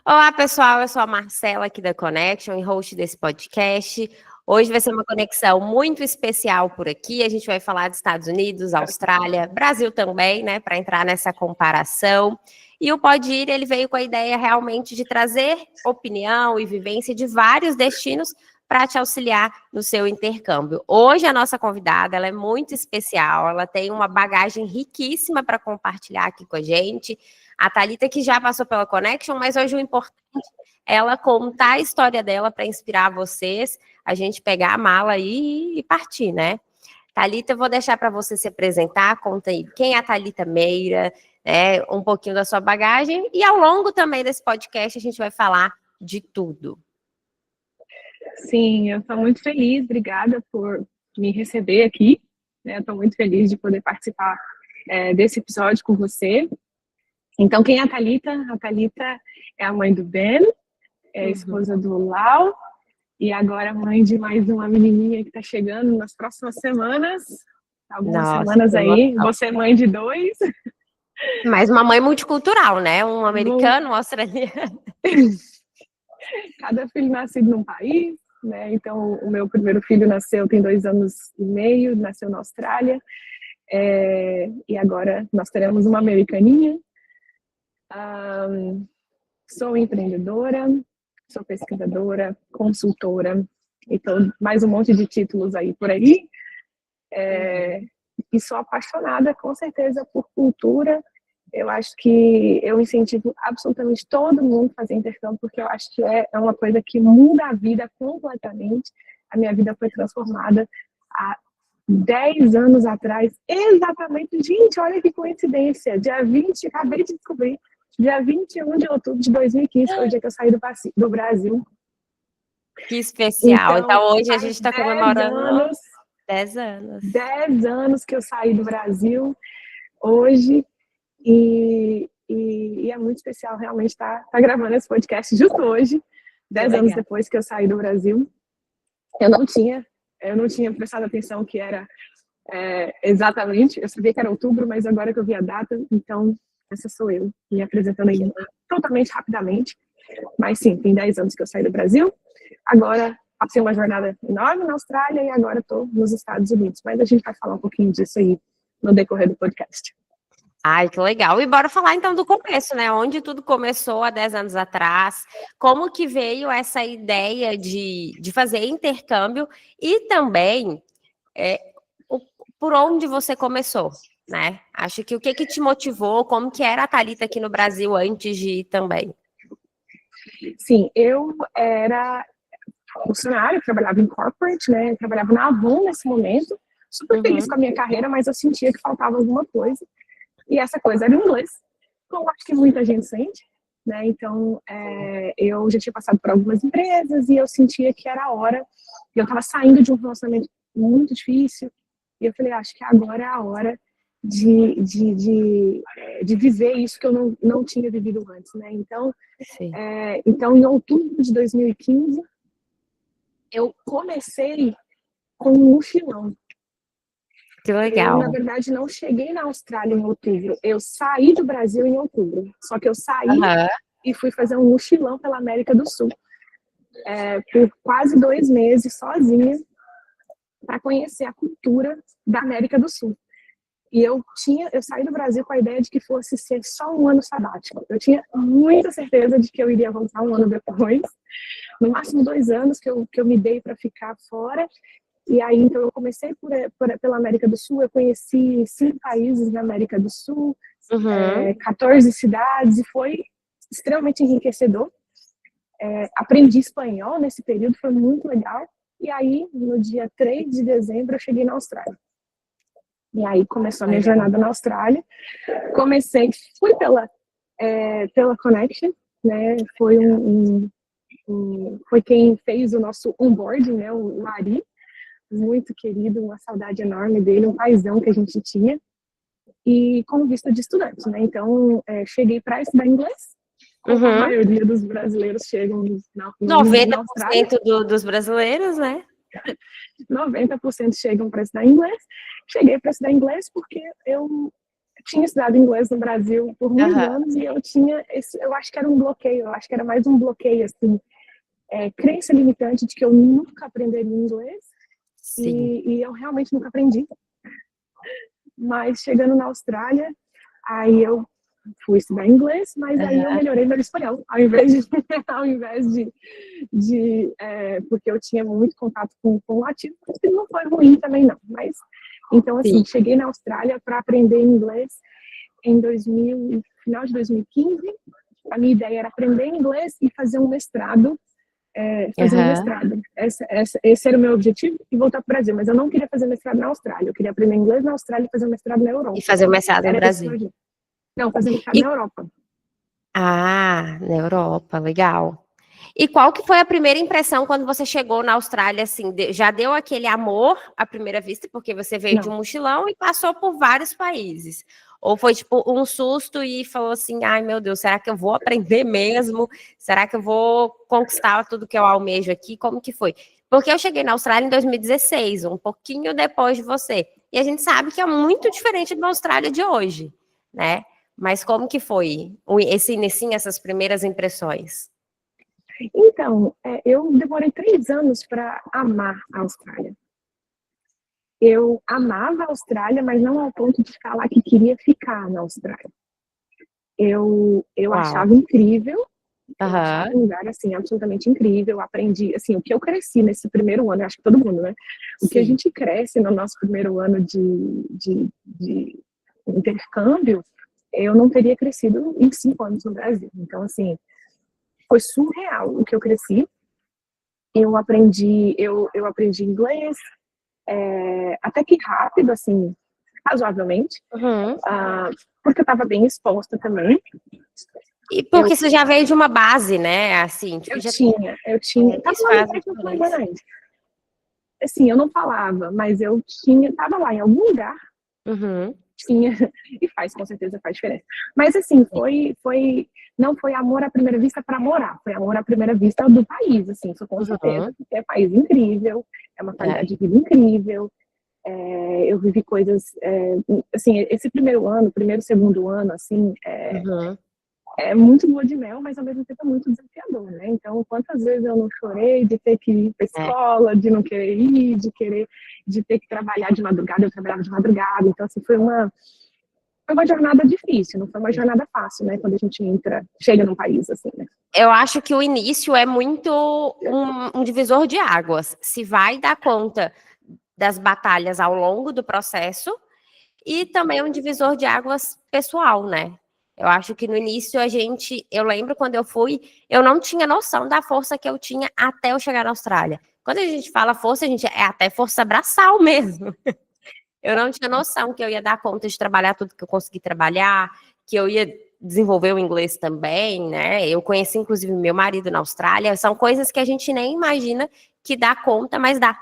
Olá, pessoal. Eu sou a Marcela aqui da Connection e host desse podcast. Hoje vai ser uma conexão muito especial por aqui. A gente vai falar dos Estados Unidos, Austrália, Brasil também, né, para entrar nessa comparação. E o Pode Ir, ele veio com a ideia realmente de trazer opinião e vivência de vários destinos para te auxiliar no seu intercâmbio. Hoje a nossa convidada, ela é muito especial, ela tem uma bagagem riquíssima para compartilhar aqui com a gente. A Thalita que já passou pela Connection, mas hoje o importante é ela contar a história dela para inspirar vocês, a gente pegar a mala aí e partir, né? Thalita, eu vou deixar para você se apresentar, conta aí quem é a Thalita Meira, né, um pouquinho da sua bagagem, e ao longo também desse podcast a gente vai falar de tudo. Sim, eu estou muito feliz, obrigada por me receber aqui, né? Estou muito feliz de poder participar desse episódio com você. Então, quem é a Thalita? A Thalita é a mãe do Ben, é a esposa do Lau, e agora mãe de mais uma menininha que está chegando nas próximas semanas, algumas semanas aí. Você é mãe de 2. Mas uma mãe multicultural, né? Um americano, um australiano. Cada filho nascido num país, né? Então, o meu primeiro filho tem 2 anos e meio, nasceu na Austrália, e agora nós teremos uma americaninha. Sou empreendedora, sou pesquisadora, consultora, então mais um monte de títulos aí por aí. E sou apaixonada, com certeza, por cultura. Eu acho que eu incentivo absolutamente todo mundo a fazer intercâmbio, porque eu acho que é uma coisa que muda a vida completamente. A minha vida foi transformada há 10 anos atrás, exatamente. Gente, olha que coincidência, acabei de descobrir, dia 21 de outubro de 2015 foi o dia que eu saí do Brasil. Que especial. Então hoje a gente está comemorando 10 anos. 10 anos que eu saí do Brasil hoje. E é muito especial realmente estar gravando esse podcast justo hoje, 10 anos depois que eu saí do Brasil. Eu não tinha prestado atenção que era exatamente, eu sabia que era outubro, mas agora que eu vi a data, então essa sou eu, me apresentando aí totalmente rapidamente. Mas sim, tem 10 anos que eu saí do Brasil, agora passei uma jornada enorme na Austrália e agora estou nos Estados Unidos, mas a gente vai falar um pouquinho disso aí no decorrer do podcast. Ai, que legal. E bora falar então do começo, né? Onde tudo começou há 10 anos atrás, como que veio essa ideia de fazer intercâmbio e também por onde você começou, né? Acho que o que te motivou, como que era a Thalita aqui no Brasil antes de ir também? Sim, eu era funcionária, trabalhava em corporate, né? Eu trabalhava na Avon nesse momento, super feliz com a minha carreira, mas eu sentia que faltava alguma coisa. E essa coisa era o inglês, como acho que muita gente sente, né? Então, eu já tinha passado por algumas empresas e eu sentia que era a hora. Eu estava saindo de um relacionamento muito difícil e eu falei, acho que agora é a hora de viver isso que eu não tinha vivido antes, né? Então, em outubro de 2015, eu comecei com um mochilão. Que legal. Eu, na verdade, não cheguei na Austrália em outubro. Eu saí do Brasil em outubro. Só que eu saí e fui fazer um mochilão pela América do Sul. Por quase 2 meses, sozinha, para conhecer a cultura da América do Sul. E eu saí do Brasil com a ideia de que fosse ser só um ano sabático. Eu tinha muita certeza de que eu iria voltar um ano depois. No máximo 2 anos que eu me dei para ficar fora. E aí, então, eu comecei pela América do Sul, eu conheci 5 países na América do Sul, 14 cidades, e foi extremamente enriquecedor. Aprendi espanhol nesse período, foi muito legal. E aí, no dia 3 de dezembro, eu cheguei na Austrália. E aí começou a minha jornada na Austrália. Fui pela Connection, né? Foi quem fez o nosso onboarding, né? O Lari. Muito querido, uma saudade enorme dele, um paizão que a gente tinha, e como visto de estudante, né? Então, cheguei para estudar inglês, como a maioria dos brasileiros chegam na Austrália. 90% dos brasileiros, né? 90% chegam para estudar inglês. Cheguei para estudar inglês porque eu tinha estudado inglês no Brasil por muitos anos e eu tinha eu acho que era um bloqueio, eu acho que era mais um bloqueio, assim, crença limitante de que eu nunca aprenderia inglês. E eu realmente nunca aprendi. Mas chegando na Austrália, aí eu fui estudar inglês, mas aí eu melhorei meu espanhol, ao invés de porque eu tinha muito contato com o latino, mas não foi ruim também não. Mas então assim, cheguei na Austrália para aprender inglês em final de 2015. A minha ideia era aprender inglês e fazer um mestrado. Esse era o meu objetivo, e voltar para o Brasil. Mas eu não queria fazer mestrado na Austrália. Eu queria aprender inglês na Austrália e fazer um mestrado na Europa. E fazer o mestrado no Brasil. Não, fazer mestrado na Europa. Ah, na Europa, legal. E qual que foi a primeira impressão quando você chegou na Austrália, assim, já deu aquele amor à primeira vista, porque você veio de um mochilão e passou por vários países? Ou foi, tipo, um susto e falou assim, ai, meu Deus, será que eu vou aprender mesmo? Será que eu vou conquistar tudo que eu almejo aqui? Como que foi? Porque eu cheguei na Austrália em 2016, um pouquinho depois de você. E a gente sabe que é muito diferente da Austrália de hoje, né? Mas como que foi esse início, essas primeiras impressões? Então, eu demorei 3 anos para amar a Austrália. Eu amava a Austrália, mas não ao ponto de falar que queria ficar na Austrália. Eu achava incrível, eu achava um lugar, assim, absolutamente incrível. Eu aprendi, assim, o que eu cresci nesse primeiro ano, eu acho que todo mundo, né? O que a gente cresce no nosso primeiro ano de intercâmbio, eu não teria crescido em 5 anos no Brasil. Então, assim, foi surreal o que eu cresci. Eu aprendi inglês, até que rápido, assim, razoavelmente, porque eu estava bem exposta também. E porque você já veio de uma base, né? Assim, tipo, eu tinha. Assim, eu não falava, mas eu estava lá em algum lugar. Tinha, e com certeza faz diferença. Mas assim, não foi amor à primeira vista para morar, foi amor à primeira vista do país, assim, isso com certeza, porque é um país incrível, é uma qualidade de vida incrível. Eu vivi coisas, assim, esse segundo ano, assim, é muito lua de mel, mas ao mesmo tempo é muito desafiador, né? Então, quantas vezes eu não chorei de ter que ir para escola, de não querer ir, de ter que trabalhar de madrugada, eu trabalhava de madrugada, então, assim, foi uma jornada difícil, não foi uma jornada fácil, né? Quando a gente chega num país, assim, né? Eu acho que o início é muito um divisor de águas. Se vai dar conta das batalhas ao longo do processo e também um divisor de águas pessoal, né? Eu acho que no início eu lembro quando eu fui, eu não tinha noção da força que eu tinha até eu chegar na Austrália. Quando a gente fala força, é até força braçal mesmo. Eu não tinha noção que eu ia dar conta de trabalhar tudo que eu consegui trabalhar, que eu ia desenvolver o inglês também, né? Eu conheci, inclusive, meu marido na Austrália. São coisas que a gente nem imagina que dá conta, mas dá.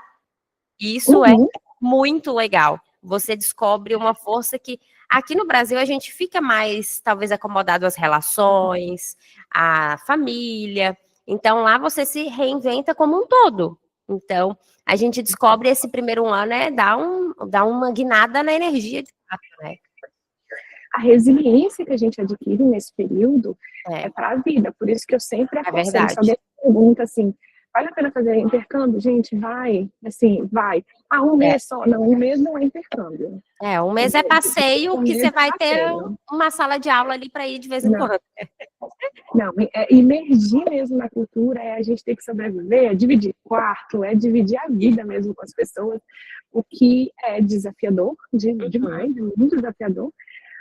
E isso é muito legal. Você descobre uma força que aqui no Brasil a gente fica mais, talvez, acomodado às relações, à família. Então, lá você se reinventa como um todo. Então, a gente descobre esse primeiro ano, dá uma guinada na energia de fato, né? A resiliência que a gente adquire nesse período é para a vida. Por isso que eu sempre aconselho. Se alguém pergunta assim, vale a pena fazer intercâmbio? Gente, vai. Assim, vai. Um mês só. Não, um mês não é intercâmbio. Um mês é passeio, que você vai ter uma sala de aula ali para ir de vez em quando. Não, imergir mesmo na cultura a gente ter que sobreviver, é dividir quarto, é dividir a vida mesmo com as pessoas, o que é desafiador, demais, é muito desafiador.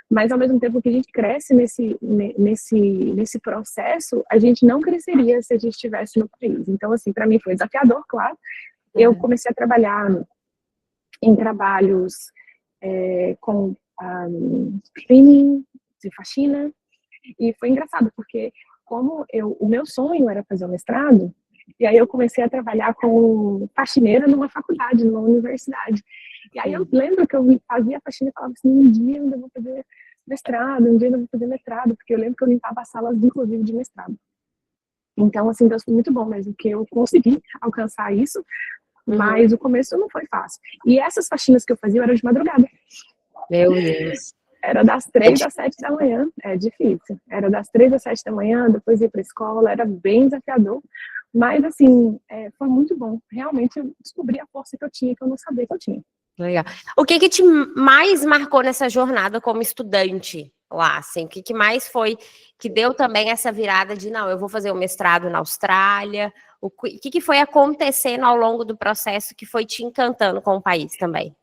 Mas, ao mesmo tempo que a gente cresce nesse processo, a gente não cresceria se a gente estivesse no país. Então, assim, para mim foi desafiador, claro. Eu comecei a trabalhar em trabalhos com cleaning, de faxina, e foi engraçado, porque o meu sonho era fazer um mestrado, e aí eu comecei a trabalhar como faxineira numa faculdade, numa universidade. E aí eu lembro que eu fazia faxina e falava assim, um dia eu ainda vou fazer mestrado, um dia eu ainda vou fazer mestrado, porque eu lembro que eu limpava as salas, inclusive, de mestrado. Então, assim, Deus foi muito bom mesmo, que eu consegui alcançar isso, mas o começo não foi fácil. E essas faxinas que eu fazia eram de madrugada. Meu Deus. Era das 3 às 7 da manhã, é difícil. Era das 3 às 7 da manhã, depois ir para a escola, era bem desafiador. Mas, assim, foi muito bom. Realmente, eu descobri a força que eu tinha, que eu não sabia que eu tinha. Legal. O que te mais marcou nessa jornada como estudante lá, assim? O que mais foi que deu também essa virada de, não, eu vou fazer o mestrado na Austrália? O que foi acontecendo ao longo do processo que foi te encantando com o país também?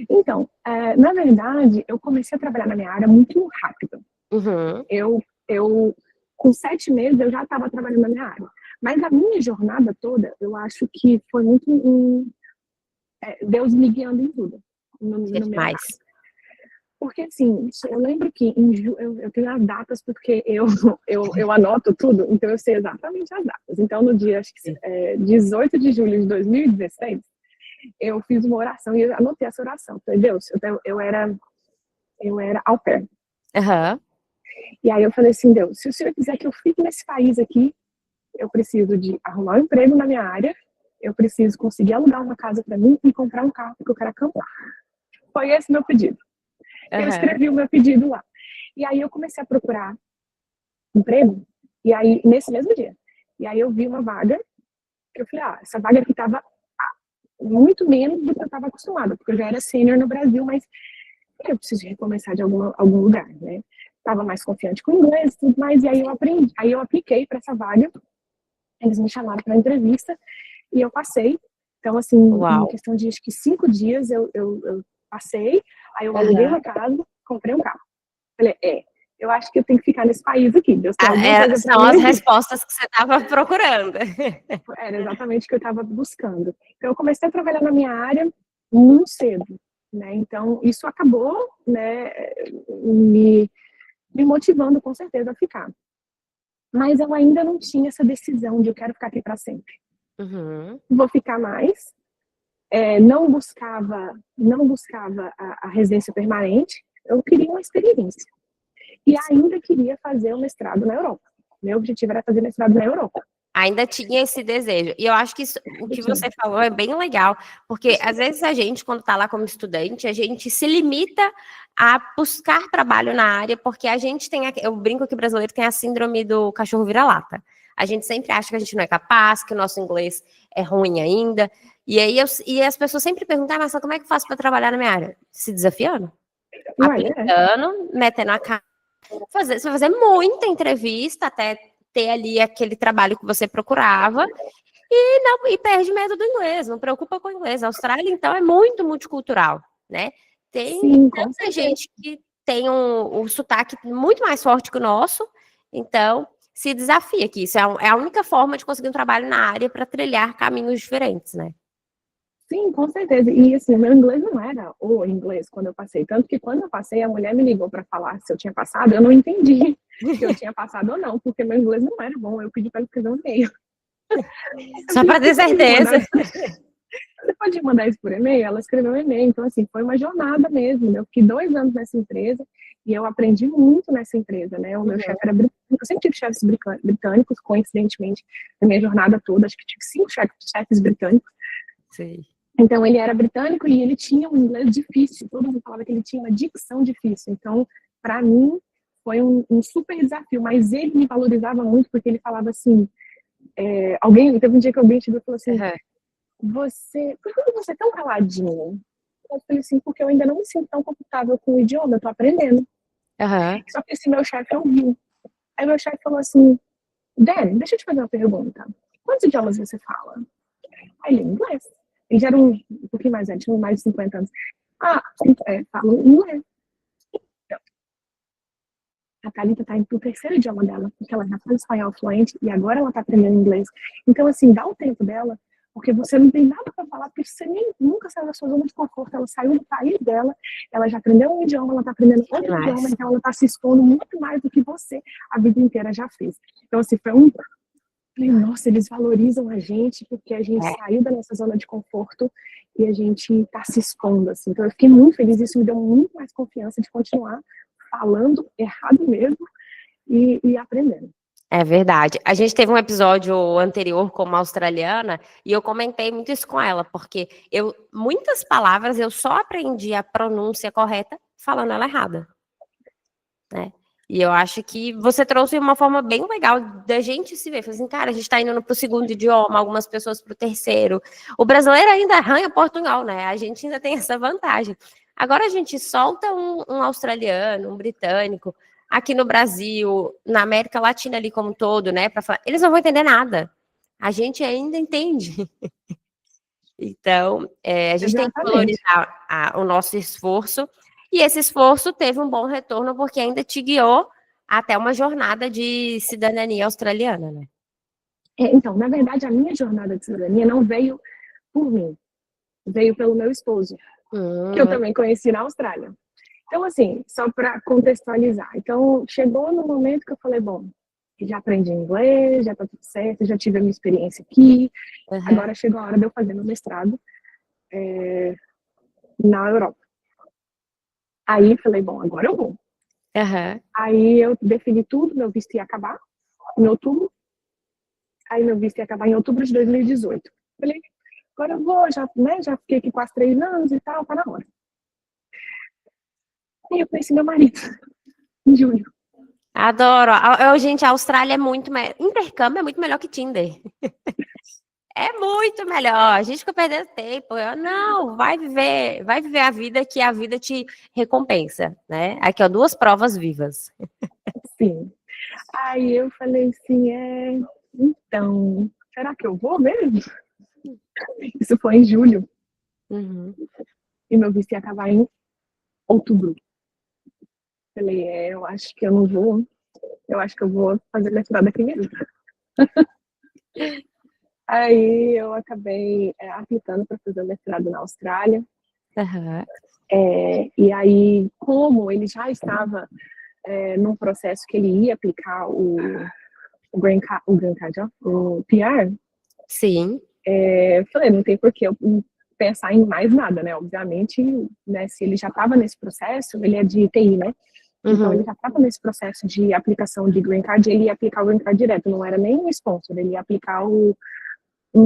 Então, na verdade, eu comecei a trabalhar na minha área muito rápido. Uhum. Eu, com 7 meses, eu já estava trabalhando na minha área. Mas a minha jornada toda, eu acho que foi muito Deus me guiando em tudo. No meu caso. Porque, assim, eu lembro que eu tenho as datas porque eu anoto tudo, então eu sei exatamente as datas. Então, no dia, acho que 18 de julho de 2016, eu fiz uma oração e eu anotei essa oração. Falei, Deus, eu era au pair. Uhum. E aí eu falei assim, Deus, se o Senhor quiser que eu fique nesse país aqui, eu preciso de arrumar um emprego na minha área, eu preciso conseguir alugar uma casa para mim e comprar um carro porque eu quero acampar. Foi esse meu pedido. Uhum. Eu escrevi o meu pedido lá. E aí eu comecei a procurar emprego, e aí, nesse mesmo dia. E aí eu vi uma vaga, que eu falei, essa vaga aqui estava muito menos do que eu estava acostumada, porque eu já era sênior no Brasil, mas eu preciso recomeçar de algum lugar, né? Estava mais confiante com o inglês e tudo mais, e aí eu aprendi. Aí eu apliquei para essa vaga, eles me chamaram para entrevista, e eu passei. Então, assim, em questão de acho que 5 dias eu passei, aí eu aluguei uma casa, comprei um carro. Falei, eu acho que eu tenho que ficar nesse país aqui. Deus tem alguma coisa pra são mim as aqui. respostas que você estava procurando. Era exatamente o que eu estava buscando. Então, eu comecei a trabalhar na minha área muito cedo, né? Então, isso acabou, né, me motivando com certeza a ficar. Mas eu ainda não tinha essa decisão de eu quero ficar aqui para sempre. Uhum. Vou ficar mais. Não buscava a residência permanente. Eu queria uma experiência. E ainda queria fazer o mestrado na Europa. Meu objetivo era fazer mestrado na Europa. Ainda tinha esse desejo. E eu acho que o que você falou é bem legal, porque às vezes a gente, quando está lá como estudante, a gente se limita a buscar trabalho na área, porque a gente tem, eu brinco que o brasileiro tem a síndrome do cachorro vira-lata. A gente sempre acha que a gente não é capaz, que o nosso inglês é ruim ainda. E aí as pessoas sempre perguntam, mas como é que eu faço para trabalhar na minha área? Se desafiando, aplicando, metendo a cara. Você vai fazer muita entrevista até ter ali aquele trabalho que você procurava e perde medo do inglês, não preocupa com o inglês. A Austrália, então, é muito multicultural, né? Tem tanta gente que tem um sotaque muito mais forte que o nosso, então se desafia aqui. Isso é a única forma de conseguir um trabalho na área para trilhar caminhos diferentes, né? Sim, com certeza. E assim, o meu inglês não era o inglês quando eu passei. Tanto que quando eu passei, a mulher me ligou para falar se eu tinha passado. Eu não entendi se eu tinha passado ou não, porque meu inglês não era bom. Eu pedi para ela escrever um e-mail. Só para ter certeza. Você pode mandar isso por e-mail? Ela escreveu um e-mail. Então, assim, foi uma jornada mesmo. Eu fiquei 2 anos nessa empresa e eu aprendi muito nessa empresa, né? O meu chefe era britânico. Eu sempre tive chefes britânicos, coincidentemente, na minha jornada toda. Acho que tive 5 chefes britânicos. Sim. Então, ele era britânico e ele tinha um inglês difícil. Todo mundo falava que ele tinha uma dicção difícil. Então, para mim, foi um super desafio. Mas ele me valorizava muito porque ele falava assim... teve um dia que alguém chegou e falou assim... Por que você é tão caladinho? Eu falei assim, porque eu ainda não me sinto tão confortável com o idioma. Eu tô aprendendo. Só que esse meu chefe ouviu. Aí meu chefe falou assim... Dan, deixa eu te fazer uma pergunta. Quantos idiomas você fala? Aí ele, inglês. Ele já era um pouquinho mais velho, tinha mais de 50 anos. Falo inglês. Então, a Thalita tá indo pro 3º idioma dela, porque ela já fala espanhol fluente e agora ela tá aprendendo inglês. Então, assim, dá o tempo dela, porque você não tem nada para falar, porque você nunca saiu da sua zona de conforto. Ela saiu do país dela, ela já aprendeu um idioma, ela tá aprendendo outro idioma, então ela tá se expondo muito mais do que você a vida inteira já fez. Então, assim, falei, nossa, eles valorizam a gente porque a gente saiu da nossa zona de conforto e a gente tá se expondo, assim. Então eu fiquei muito feliz, isso me deu muito mais confiança de continuar falando errado mesmo e aprendendo. É verdade. A gente teve um episódio anterior com uma australiana e eu comentei muito isso com ela, porque muitas palavras eu só aprendi a pronúncia correta falando ela errada. né? E eu acho que você trouxe uma forma bem legal da gente se ver. Falei assim, cara, a gente está indo para o segundo idioma, algumas pessoas para o terceiro. O brasileiro ainda arranha portunhol, né? A gente ainda tem essa vantagem. Agora a gente solta um australiano, um britânico, aqui no Brasil, na América Latina ali como um todo, né? Para falar, eles não vão entender nada. A gente ainda entende. Então, a gente tem que valorizar o nosso esforço. E esse esforço teve um bom retorno, porque ainda te guiou até uma jornada de cidadania australiana, né? Então, na verdade, a minha jornada de cidadania não veio por mim, veio pelo meu esposo, que eu também conheci na Austrália. Então, assim, só para contextualizar. Então, chegou no momento que eu falei, bom, já aprendi inglês, já tá tudo certo, já tive a minha experiência aqui, agora chegou a hora de eu fazer meu mestrado na Europa. Aí falei, bom, agora eu vou. Aí eu defini tudo, meu visto ia acabar em outubro. Aí meu visto ia acabar em outubro de 2018. Falei, agora eu vou, já fiquei aqui quase 3 anos e tal, tá na hora. Aí eu conheci meu marido, em julho. Adoro. Gente, a Austrália é muito melhor. Intercâmbio é muito melhor que Tinder. É muito melhor. A gente fica perdendo tempo. Não, vai viver a vida que a vida te recompensa, né? Aqui, ó, 2 provas vivas. Sim. Aí eu falei assim, então, será que eu vou mesmo? Isso foi em julho. E meu visto ia acabar em outubro. Falei, eu acho que eu não vou. Eu acho que eu vou fazer mestrado aqui mesmo. Aí eu acabei aplicando para fazer o mestrado na Austrália. E aí, como ele já estava num processo que ele ia aplicar o Green Card, o PR. Sim. Falei, não tem por que eu pensar em mais nada, né? Obviamente, né, se ele já estava nesse processo, ele é de TI, né? Então, ele já estava nesse processo de aplicação de Green Card, ele ia aplicar o Green Card direto, não era nem um sponsor, ele ia aplicar um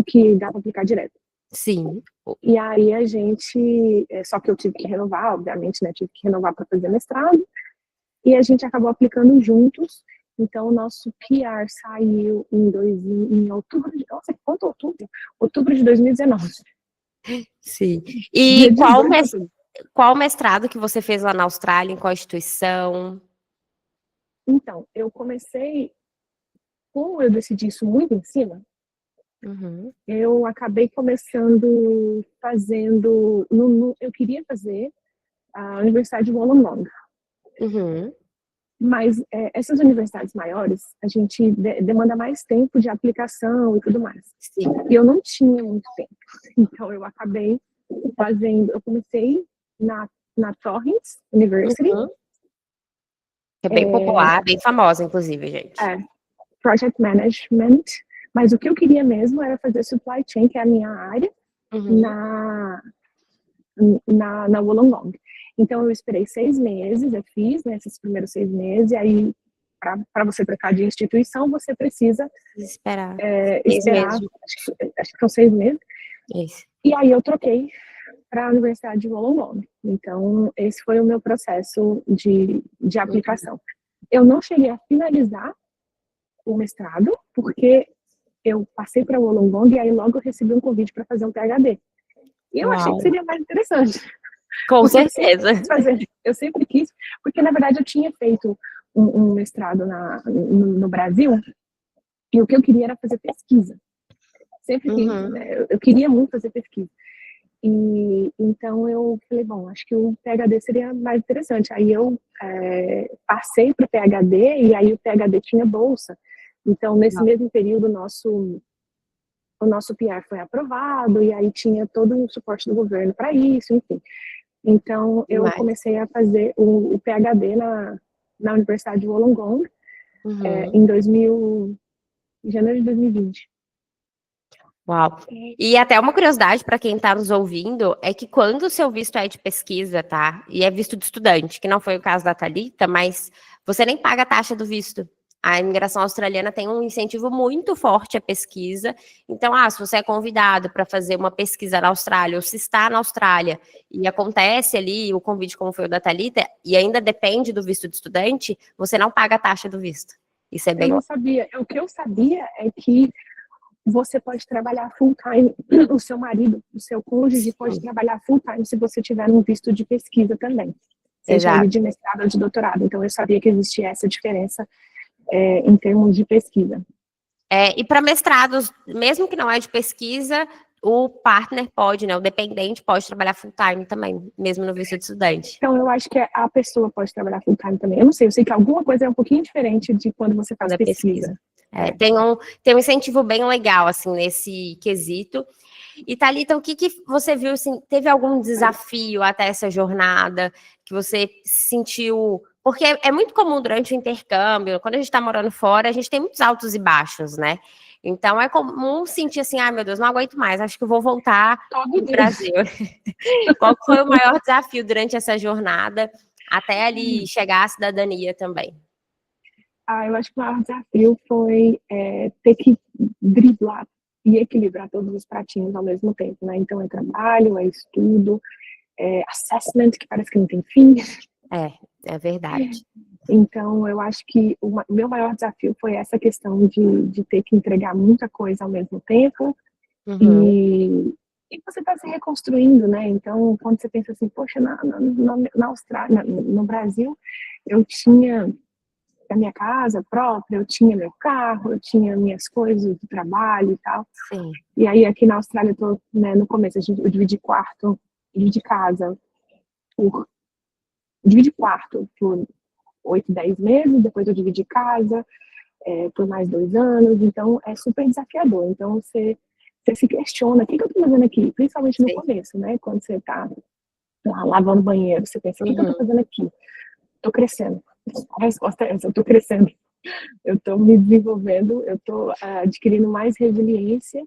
que dá para aplicar direto. Sim. E aí a gente, só que eu tive que renovar, obviamente, né? Tive que renovar para fazer mestrado, e a gente acabou aplicando juntos. Então, o nosso PR saiu em outubro de... Nossa, quanto outubro? Outubro de 2019. Sim. E qual mestrado que você fez lá na Austrália? Em qual instituição? Então, eu comecei... Como eu decidi isso muito em cima, eu acabei começando fazendo... eu queria fazer a Universidade de Wollongong. Mas essas universidades maiores, a gente demanda mais tempo de aplicação e tudo mais. Sim. E eu não tinha muito tempo. Então, eu acabei fazendo... Eu comecei na Torrens University. É bem popular, bem famosa, inclusive, gente. Project Management. Mas o que eu queria mesmo era fazer Supply Chain, que é a minha área, na Wollongong. Então, eu esperei 6 meses, eu fiz, né, esses primeiros 6 meses, e aí, para você trocar de instituição, você precisa esperar. Acho que são 6 meses. Isso. E aí, eu troquei para a Universidade de Wollongong. Então, esse foi o meu processo de aplicação. Eu não cheguei a finalizar o mestrado, porque eu passei para Wollongong e aí logo eu recebi um convite para fazer um PhD. E eu achei que seria mais interessante. Com certeza. Eu sempre quis, porque na verdade eu tinha feito um mestrado no Brasil, e o que eu queria era fazer pesquisa. Sempre quis, né? Eu queria muito fazer pesquisa. E então eu falei, bom, acho que o PhD seria mais interessante. Aí eu passei para o PhD, e aí o PhD tinha bolsa. Então, nesse mesmo período, o nosso PR foi aprovado, e aí tinha todo o suporte do governo para isso, enfim. Então, eu comecei a fazer o PhD na Universidade de Wollongong em janeiro de 2020. Uau. E até uma curiosidade para quem está nos ouvindo é que quando o seu visto é de pesquisa, tá? E é visto de estudante, que não foi o caso da Thalita, mas você nem paga a taxa do visto. A imigração australiana tem um incentivo muito forte à pesquisa. Então, se você é convidado para fazer uma pesquisa na Austrália, ou se está na Austrália, e acontece ali o convite, como foi o da Thalita, e ainda depende do visto de estudante, você não paga a taxa do visto. Isso é bem... Eu não sabia. O que eu sabia é que você pode trabalhar full time, o seu marido, o seu cônjuge pode trabalhar full time se você tiver um visto de pesquisa também. Seja ele de mestrado ou de doutorado. Então, eu sabia que existia essa diferença em termos de pesquisa. E para mestrados, mesmo que não é de pesquisa, o partner pode, né? O dependente pode trabalhar full time também, mesmo no visto de estudante. Então, eu acho que a pessoa pode trabalhar full time também. Eu não sei, eu sei que alguma coisa é um pouquinho diferente de quando você faz pesquisa. Tem um incentivo bem legal, assim, nesse quesito. E, Thalita, o que você viu, assim, teve algum desafio até essa jornada que você sentiu... Porque é muito comum durante o intercâmbio, quando a gente está morando fora, a gente tem muitos altos e baixos, né? Então, é comum sentir assim, meu Deus, não aguento mais, acho que eu vou voltar para o Brasil. Qual foi o maior desafio durante essa jornada, até ali chegar à cidadania também? Eu acho que o maior desafio foi ter que driblar e equilibrar todos os pratinhos ao mesmo tempo, né? Então, é trabalho, é estudo, é assessment, que parece que não tem fim. É verdade. Então, eu acho que o meu maior desafio foi essa questão de ter que entregar muita coisa ao mesmo tempo. E você está se reconstruindo, né? Então, quando você pensa assim, poxa, na Austrália, no Brasil, eu tinha a minha casa própria, eu tinha meu carro, eu tinha minhas coisas do trabalho e tal. Sim. E aí, aqui na Austrália, eu tô, né, no começo, eu dividi quarto, dividi casa dividi quarto por 8, 10 meses, depois eu dividi casa por mais 2 anos, então é super desafiador. Então você se questiona, o que eu tô fazendo aqui? Principalmente no começo, né? Quando você tá lá lavando banheiro, você pensa, o que eu tô fazendo aqui? Tô crescendo. A resposta é essa, eu tô crescendo. Eu tô me desenvolvendo, eu tô adquirindo mais resiliência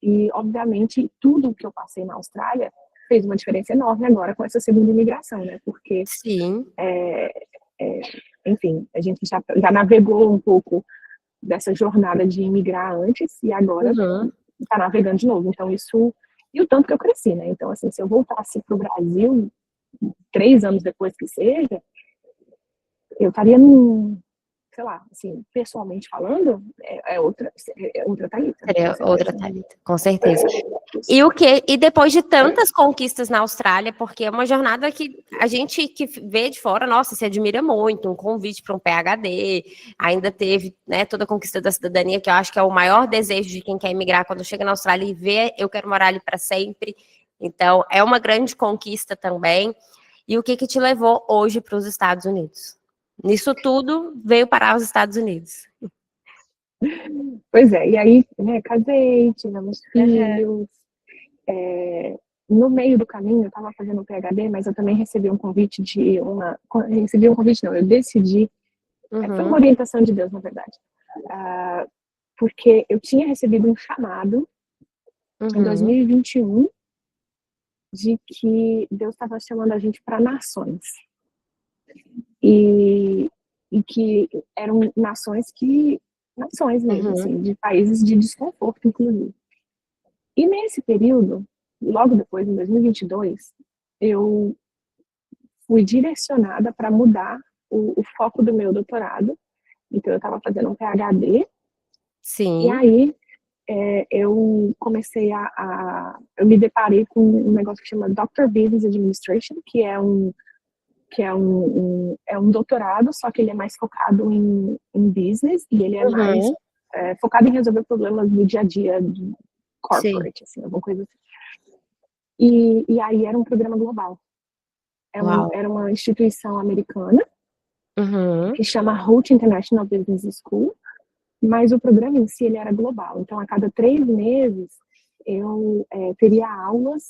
e, obviamente, tudo que eu passei na Austrália fez uma diferença enorme agora com essa segunda imigração, né? Porque, enfim, a gente já navegou um pouco dessa jornada de imigrar antes e agora está navegando de novo. Então, isso... E o tanto que eu cresci, né? Então, assim, se eu voltasse para o Brasil 3 anos depois que seja, eu estaria sei lá, assim, pessoalmente falando, é outra Thalita. Seria outra Thalita, com certeza. E depois de tantas conquistas na Austrália, porque é uma jornada que a gente que vê de fora, nossa, se admira muito, um convite para um PhD, ainda teve, né, toda a conquista da cidadania, que eu acho que é o maior desejo de quem quer emigrar quando chega na Austrália e vê, eu quero morar ali para sempre. Então, é uma grande conquista também. E o que te levou hoje para os Estados Unidos? Nisso tudo, veio parar os Estados Unidos. Pois é, e aí, né, casei, tivemos filhos. No meio do caminho, eu estava fazendo um PhD, mas eu também recebi um convite Recebi um convite, não, eu decidi. Foi uma orientação de Deus, na verdade. Porque eu tinha recebido um chamado em 2021 de que Deus estava chamando a gente para nações. E que eram nações mesmo, assim, de países de desconforto, inclusive. E nesse período, logo depois, em 2022, eu fui direcionada para mudar o foco do meu doutorado. Então, eu estava fazendo um PhD. Sim. E aí, eu comecei eu me deparei com um negócio que chama Doctor Business Administration, que é um doutorado, só que ele é mais focado em business, e ele é mais focado em resolver problemas do dia a dia do corporate, assim, alguma coisa assim. E aí era um programa global. Era uma instituição americana, que chama Hult International Business School, mas o programa em si ele era global. Então, a cada 3 meses, eu teria aulas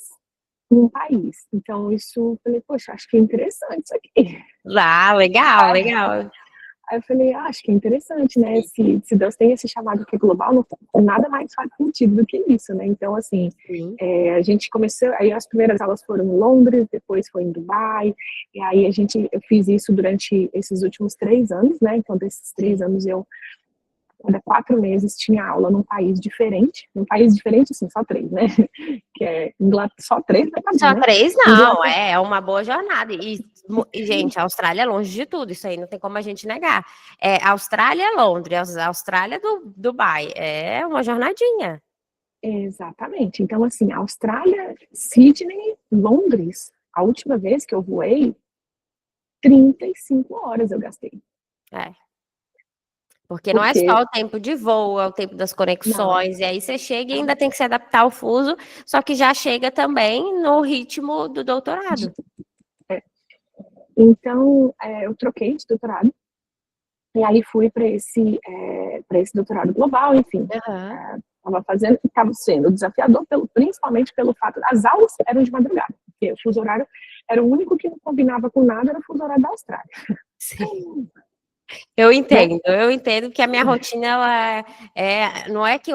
em um país. Então, isso, falei, poxa, acho que é interessante isso aqui. Legal. Aí eu falei, acho que é interessante, né? Se Deus tem esse chamado que é global, não, nada mais faz sentido do que isso, né? Então, assim, a gente começou, aí as primeiras aulas foram em Londres, depois foi em Dubai, e aí eu fiz isso durante esses últimos 3 anos, né? Então, desses 3 anos cada 4 meses tinha aula num país diferente, assim, só 3, né? Que é só 3, né? Só 3 não, é uma boa jornada. E, gente, a Austrália é longe de tudo, isso aí não tem como a gente negar. Austrália é Londres, Austrália do Dubai, é uma jornadinha. Exatamente. Então, assim, Austrália, Sydney, Londres, a última vez que eu voei, 35 horas eu gastei. Porque não é só o tempo de voo, é o tempo das conexões, e aí você chega e ainda tem que se adaptar ao fuso, só que já chega também no ritmo do doutorado. Então, eu troquei de doutorado, e aí fui para esse doutorado global, enfim. Estava sendo desafiador, principalmente pelo fato, as aulas eram de madrugada, porque o fuso horário era o único que não combinava com nada, era o fuso horário da Austrália. Sim. Eu entendo que a minha rotina ela não é que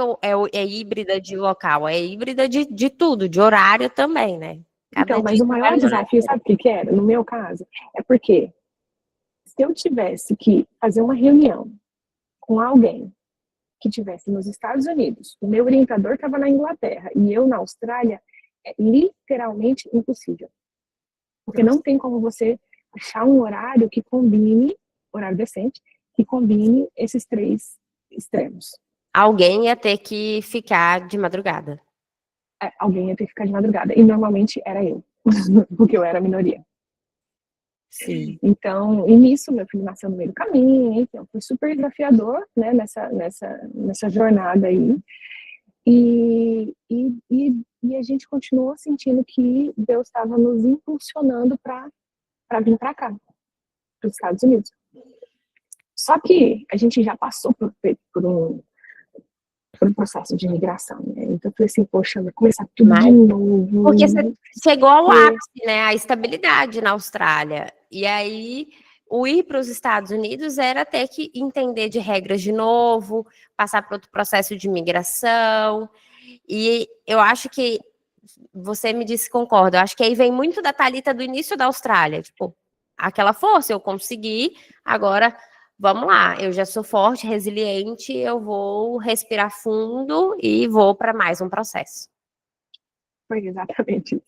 é híbrida de local, é híbrida de tudo, de horário também, né? Então, mas o maior desafio, sabe o que era? No meu caso, é porque se eu tivesse que fazer uma reunião com alguém que estivesse nos Estados Unidos, o meu orientador estava na Inglaterra e eu na Austrália, é literalmente impossível. Porque não tem como você achar um horário que combine, horário decente, que combine esses 3 extremos. Alguém ia ter que ficar de madrugada. Alguém ia ter que ficar de madrugada. E normalmente era eu, porque eu era a minoria. Sim. Então, e nisso, meu filho nasceu no meio do caminho, então foi super desafiador, né, nessa jornada aí. E a gente continuou sentindo que Deus estava nos impulsionando para vir para cá, para os Estados Unidos. Só que a gente já passou por um processo de imigração, né? Então eu falei assim, poxa, vai começar tudo de novo. Porque você chegou ao ápice, né? A estabilidade na Austrália. E aí, o ir para os Estados Unidos era ter que entender de regras de novo, passar por outro processo de imigração. E eu acho que você me disse que concorda. Eu acho que aí vem muito da Thalita do início da Austrália. Tipo, aquela força, eu consegui, agora vamos lá, eu já sou forte, resiliente, eu vou respirar fundo e vou para mais um processo. Foi exatamente isso.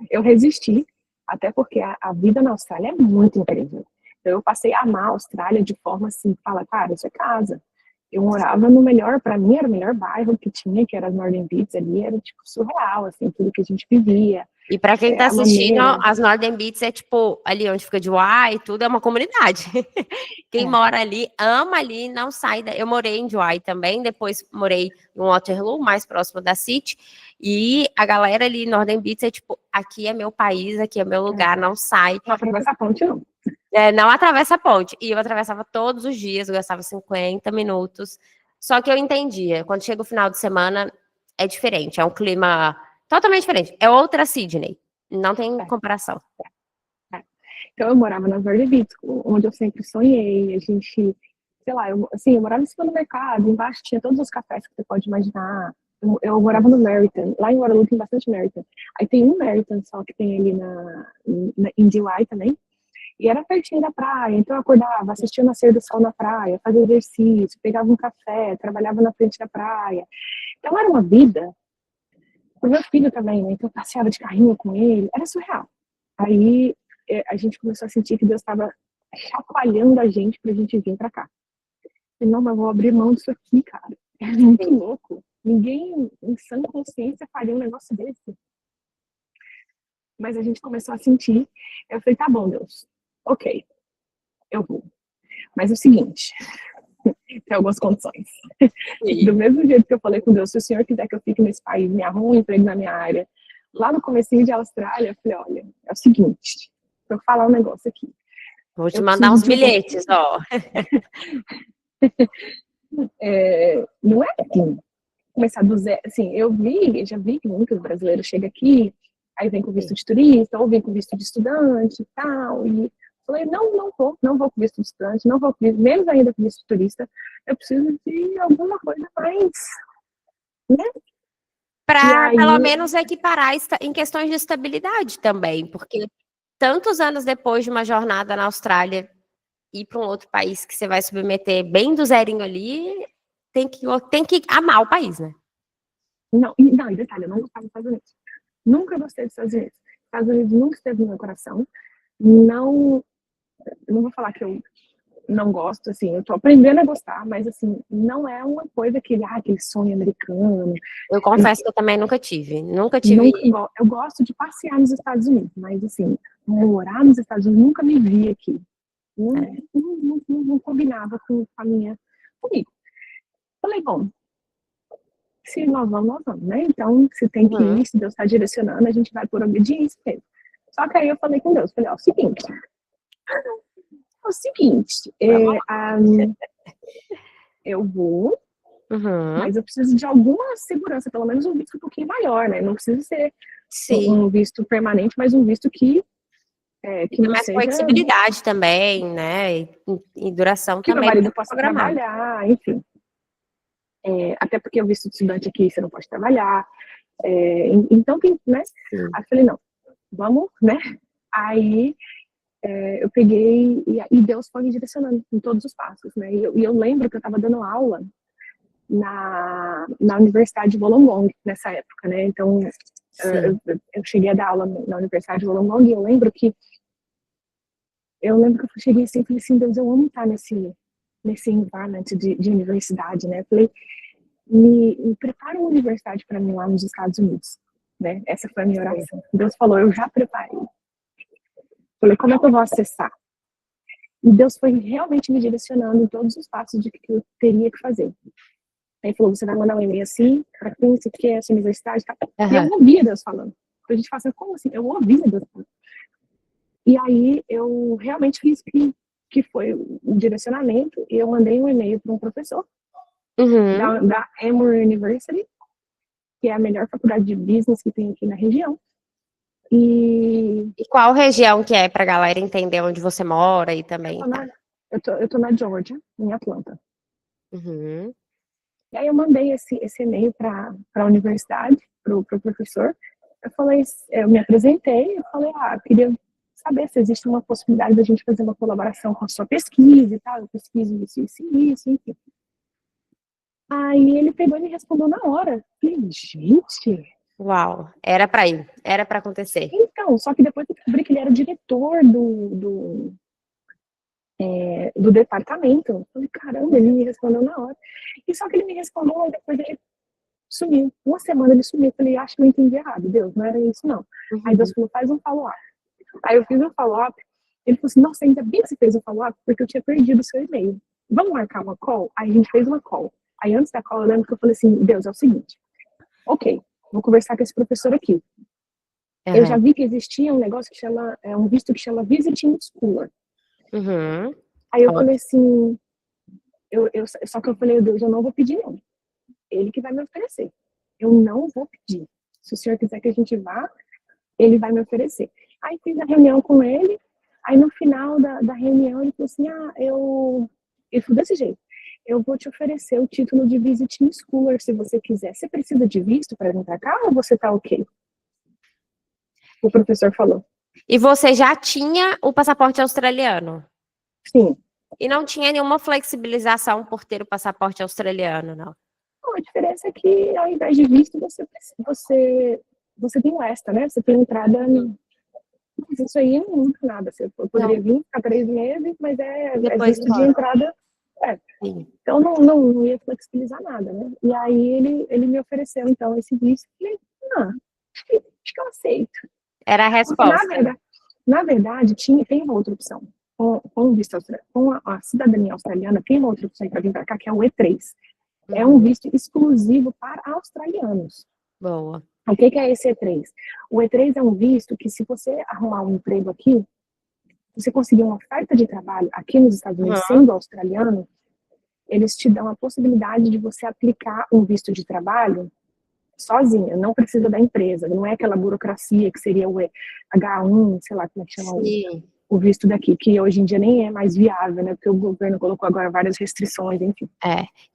Eu resisti, até porque a vida na Austrália é muito incrível. Então eu passei a amar a Austrália de forma assim, fala, cara, isso é casa. Eu morava no melhor, para mim era o melhor bairro que tinha, que era as Northern Beaches ali, era tipo surreal, assim, tudo que a gente vivia. E para quem tá assistindo, as Northern Beaches é tipo, ali onde fica de Uai, tudo é uma comunidade. Quem mora ali, ama ali, não sai. Eu morei em Uai também, depois morei em Waterloo, mais próximo da City, e a galera ali, Northern Beaches, é tipo, aqui é meu país, aqui é meu lugar, não sai. Não atravessa a ponte, não. Não atravessa a ponte. E eu atravessava todos os dias, eu gastava 50 minutos. Só que eu entendia, quando chega o final de semana, é diferente, é um clima totalmente diferente. É outra Sydney. Não tem comparação. Então, eu morava nas Northern Beaches, onde eu sempre sonhei. A gente, sei lá, eu morava em cima do mercado, embaixo tinha todos os cafés que você pode imaginar. Eu morava no Meriton. Lá em Waterloo tem bastante Meriton. Aí tem um Meriton só que tem ali em Dewey também. E era pertinho da praia, então eu acordava, assistia o nascer do sol na praia, fazia exercício, pegava um café, trabalhava na frente da praia. Então era uma vida. O meu filho também, né? Então eu passeava de carrinho com ele, era surreal. Aí a gente começou a sentir que Deus estava chacoalhando a gente pra gente vir pra cá. E não, mas eu vou abrir mão disso aqui, cara. É muito louco. Ninguém em sã consciência faria um negócio desse. Mas a gente começou a sentir. Eu falei, tá bom, Deus. Ok, eu vou. Mas é o seguinte, tem algumas condições. Do mesmo jeito que eu falei com Deus, se o Senhor quiser que eu fique nesse país, me arrume um emprego na minha área, lá no comecinho de Austrália, eu falei, olha, é o seguinte, vou falar um negócio aqui. Vou te mandar uns bilhetes, ó. Não é assim, começar do zero, assim, já vi que muitos brasileiros chegam aqui, aí vem com visto de turista, ou vem com visto de estudante e tal, e Falei, não vou com visto de estudante, não vou com visto, menos ainda com visto de turista. Eu preciso de alguma coisa mais, né? Para, pelo menos, equiparar em questões de estabilidade também, porque tantos anos depois de uma jornada na Austrália, ir para um outro país que você vai submeter bem do zerinho ali, tem que amar o país, né? Não, e detalhe, eu não gostava dos Estados Unidos. Nunca gostei dos Estados Unidos. Estados Unidos nunca esteve no meu coração. Não vou falar que eu não gosto, assim, eu tô aprendendo a gostar, mas, assim, não é uma coisa aquele sonho americano. Eu confesso que eu também nunca tive. Eu gosto de passear nos Estados Unidos, mas, assim, morar nos Estados Unidos, nunca me vi aqui. Não combinava comigo. Falei, bom, se nós vamos, né? Então, se tem que ir, se Deus está direcionando, a gente vai por obediência mesmo. Só que aí eu falei com Deus, falei, ó, o seguinte, eu vou, mas eu preciso de alguma segurança, pelo menos um visto um pouquinho maior, né? Não precisa ser um visto permanente, mas um visto que não mais seja... flexibilidade também, né? E duração que também. Que meu marido possa trabalhar, enfim. Até porque o visto de estudante aqui você não pode trabalhar. Então, né? Aí eu falei, não, vamos, né? Aí eu peguei e Deus foi me direcionando em todos os passos, né? E eu lembro que eu estava dando aula na Universidade de Wollongong nessa época, né? Então, eu cheguei a dar aula na Universidade de Wollongong e eu lembro que eu cheguei assim e falei assim, Deus, eu amo estar nesse environment de universidade, né? Eu falei, me prepara uma universidade para mim lá nos Estados Unidos, né? Essa foi a minha oração. Deus falou, eu já preparei. Falei, como é que eu vou acessar? E Deus foi realmente me direcionando em todos os passos de que eu teria que fazer. Aí falou, você vai mandar um e-mail assim, para quem você quer essa universidade, tá? E eu ouvia Deus falando. A gente fala assim, como assim? Eu ouvia Deus falando. E aí eu realmente fiz que foi o direcionamento e eu mandei um e-mail para um professor da Emory University, que é a melhor faculdade de business que tem aqui na região. E qual região que é, para a galera entender onde você mora e também? Eu tô na Georgia, em Atlanta. E aí eu mandei esse e-mail para a universidade, para o professor. Eu me apresentei, eu falei, eu queria saber se existe uma possibilidade da gente fazer uma colaboração com a sua pesquisa e tal. Eu pesquiso isso, enfim. Aí ele pegou e me respondeu na hora. Falei, gente... Uau, era para ir, era para acontecer. Então, só que depois eu descobri que ele era o diretor do departamento. Eu falei, caramba, ele me respondeu na hora. E só que ele me respondeu, e depois ele sumiu. Uma semana ele sumiu. Eu falei, acho que eu entendi errado, Deus, não era isso não. Aí Deus falou, faz um follow-up. Aí eu fiz um follow-up. Ele falou assim, nossa, ainda bem que você fez um follow-up, porque eu tinha perdido o seu e-mail. Vamos marcar uma call? Aí a gente fez uma call. Aí antes da call eu lembro que eu falei assim, Deus, é o seguinte, ok, vou conversar com esse professor aqui. Eu já vi que existia um negócio que chama, um visto que chama Visiting Scholar. Aí eu falei assim, só que eu falei, Deus, eu não vou pedir não. Ele que vai me oferecer. Eu não vou pedir. Se o senhor quiser que a gente vá, ele vai me oferecer. Aí fiz a reunião com ele, aí no final da reunião ele falou assim, ele falou desse jeito, eu vou te oferecer o título de Visiting Scholar se você quiser. Você precisa de visto para vir para cá ou você tá ok? O professor falou. E você já tinha o passaporte australiano? Sim. E não tinha nenhuma flexibilização por ter o passaporte australiano, não? A diferença é que ao invés de visto, você tem o ESTA, né? Você tem entrada... Mas isso aí não muda nada. Você poderia vir, ficar 3 meses, mas é visto de entrada... Então não ia flexibilizar nada, né? E aí ele me ofereceu, então, esse visto. E falei, acho que eu aceito. Era a resposta. Na verdade, tem uma outra opção. Com a cidadania australiana, tem uma outra opção para vir para cá, que é o E3. É um visto exclusivo para australianos. Boa. O que é esse E3? O E3 é um visto que, se você arrumar um emprego aqui, você conseguir uma oferta de trabalho aqui nos Estados Unidos, sendo australiano, eles te dão a possibilidade de você aplicar um visto de trabalho sozinha, não precisa da empresa, não é aquela burocracia que seria o H1, sei lá como é que chama, o visto daqui, que hoje em dia nem é mais viável, né? Porque o governo colocou agora várias restrições, enfim.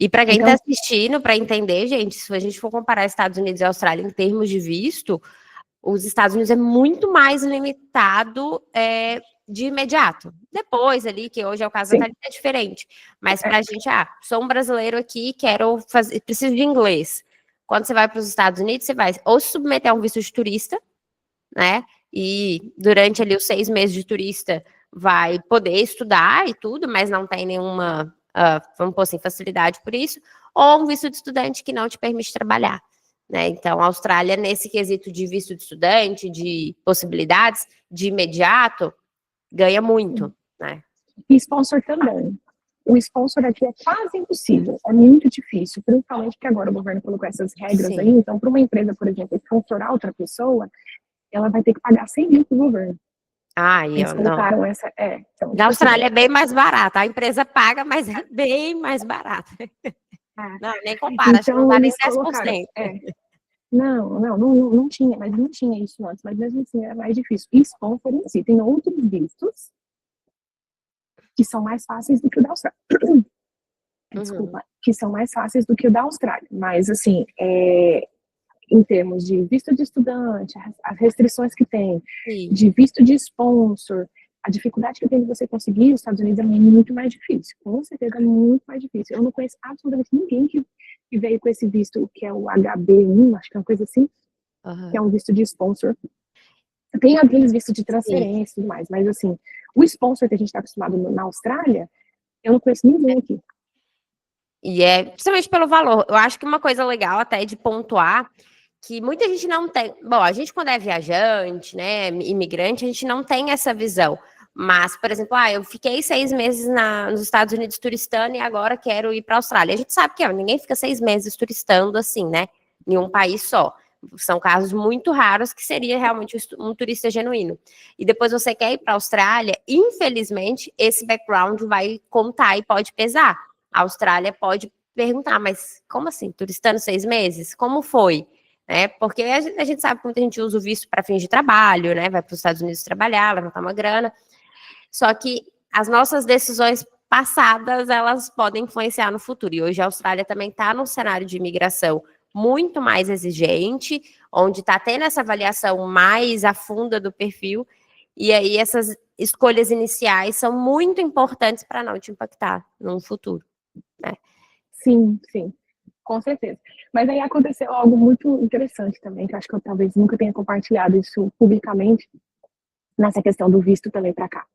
E para quem está assistindo, para entender, gente, se a gente for comparar Estados Unidos e Austrália em termos de visto, os Estados Unidos é muito mais limitado de imediato. Depois ali, que hoje é o caso da Thalita, é diferente. Mas para a gente, sou um brasileiro aqui, quero fazer, preciso de inglês. Quando você vai para os Estados Unidos, você vai ou se submeter a um visto de turista, né? E durante ali os 6 meses de turista vai poder estudar e tudo, mas não tem nenhuma, vamos pôr assim, facilidade por isso, ou um visto de estudante que não te permite trabalhar. Né? Então, a Austrália, nesse quesito de visto de estudante, de possibilidades, de imediato, ganha muito. Né? E sponsor também. O sponsor aqui é quase impossível, é muito difícil, principalmente que agora o governo colocou essas regras aí. Então, para uma empresa, por exemplo, sponsorar outra pessoa, ela vai ter que pagar 100 mil para o governo. Eles colocaram essa. Então, na Austrália é bem mais barata. A empresa paga, mas é bem mais barata. Não, nem compara, então, acho que não dá nem 10%. Não tinha, mas não tinha isso antes, mas mesmo assim era mais difícil. E sponsor em si, tem outros vistos que são mais fáceis do que o da Austrália. Desculpa, que são mais fáceis do que o da Austrália. Mas, assim, em termos de visto de estudante, as restrições que tem, de visto de sponsor, a dificuldade que tem de você conseguir os Estados Unidos é muito mais difícil. Com certeza é muito mais difícil. Eu não conheço absolutamente ninguém que veio com esse visto, que é o HB1, acho que é uma coisa assim, que é um visto de sponsor. Tem aqueles vistos de transferência e tudo mais, mas assim, o sponsor que a gente está acostumado na Austrália, eu não conheço ninguém aqui. E principalmente pelo valor. Eu acho que uma coisa legal até de pontuar, que muita gente não tem. Bom, a gente quando é viajante, né, imigrante, a gente não tem essa visão. Mas, por exemplo, eu fiquei 6 meses nos Estados Unidos turistando e agora quero ir para a Austrália. A gente sabe que ninguém fica 6 meses turistando assim, né, em um país só. São casos muito raros que seria realmente um turista genuíno. E depois você quer ir para a Austrália, infelizmente, esse background vai contar e pode pesar. A Austrália pode perguntar, mas como assim? Turistando 6 meses? Como foi? Porque a gente sabe que muita gente usa o visto para fins de trabalho, né? Vai para os Estados Unidos trabalhar, levantar uma grana. Só que as nossas decisões passadas, elas podem influenciar no futuro. E hoje a Austrália também está num cenário de imigração muito mais exigente, onde está tendo essa avaliação mais a funda do perfil. E aí essas escolhas iniciais são muito importantes para não te impactar no futuro. Né? Sim, com certeza. Mas aí aconteceu algo muito interessante também, que eu acho que eu talvez nunca tenha compartilhado isso publicamente, nessa questão do visto também para cá.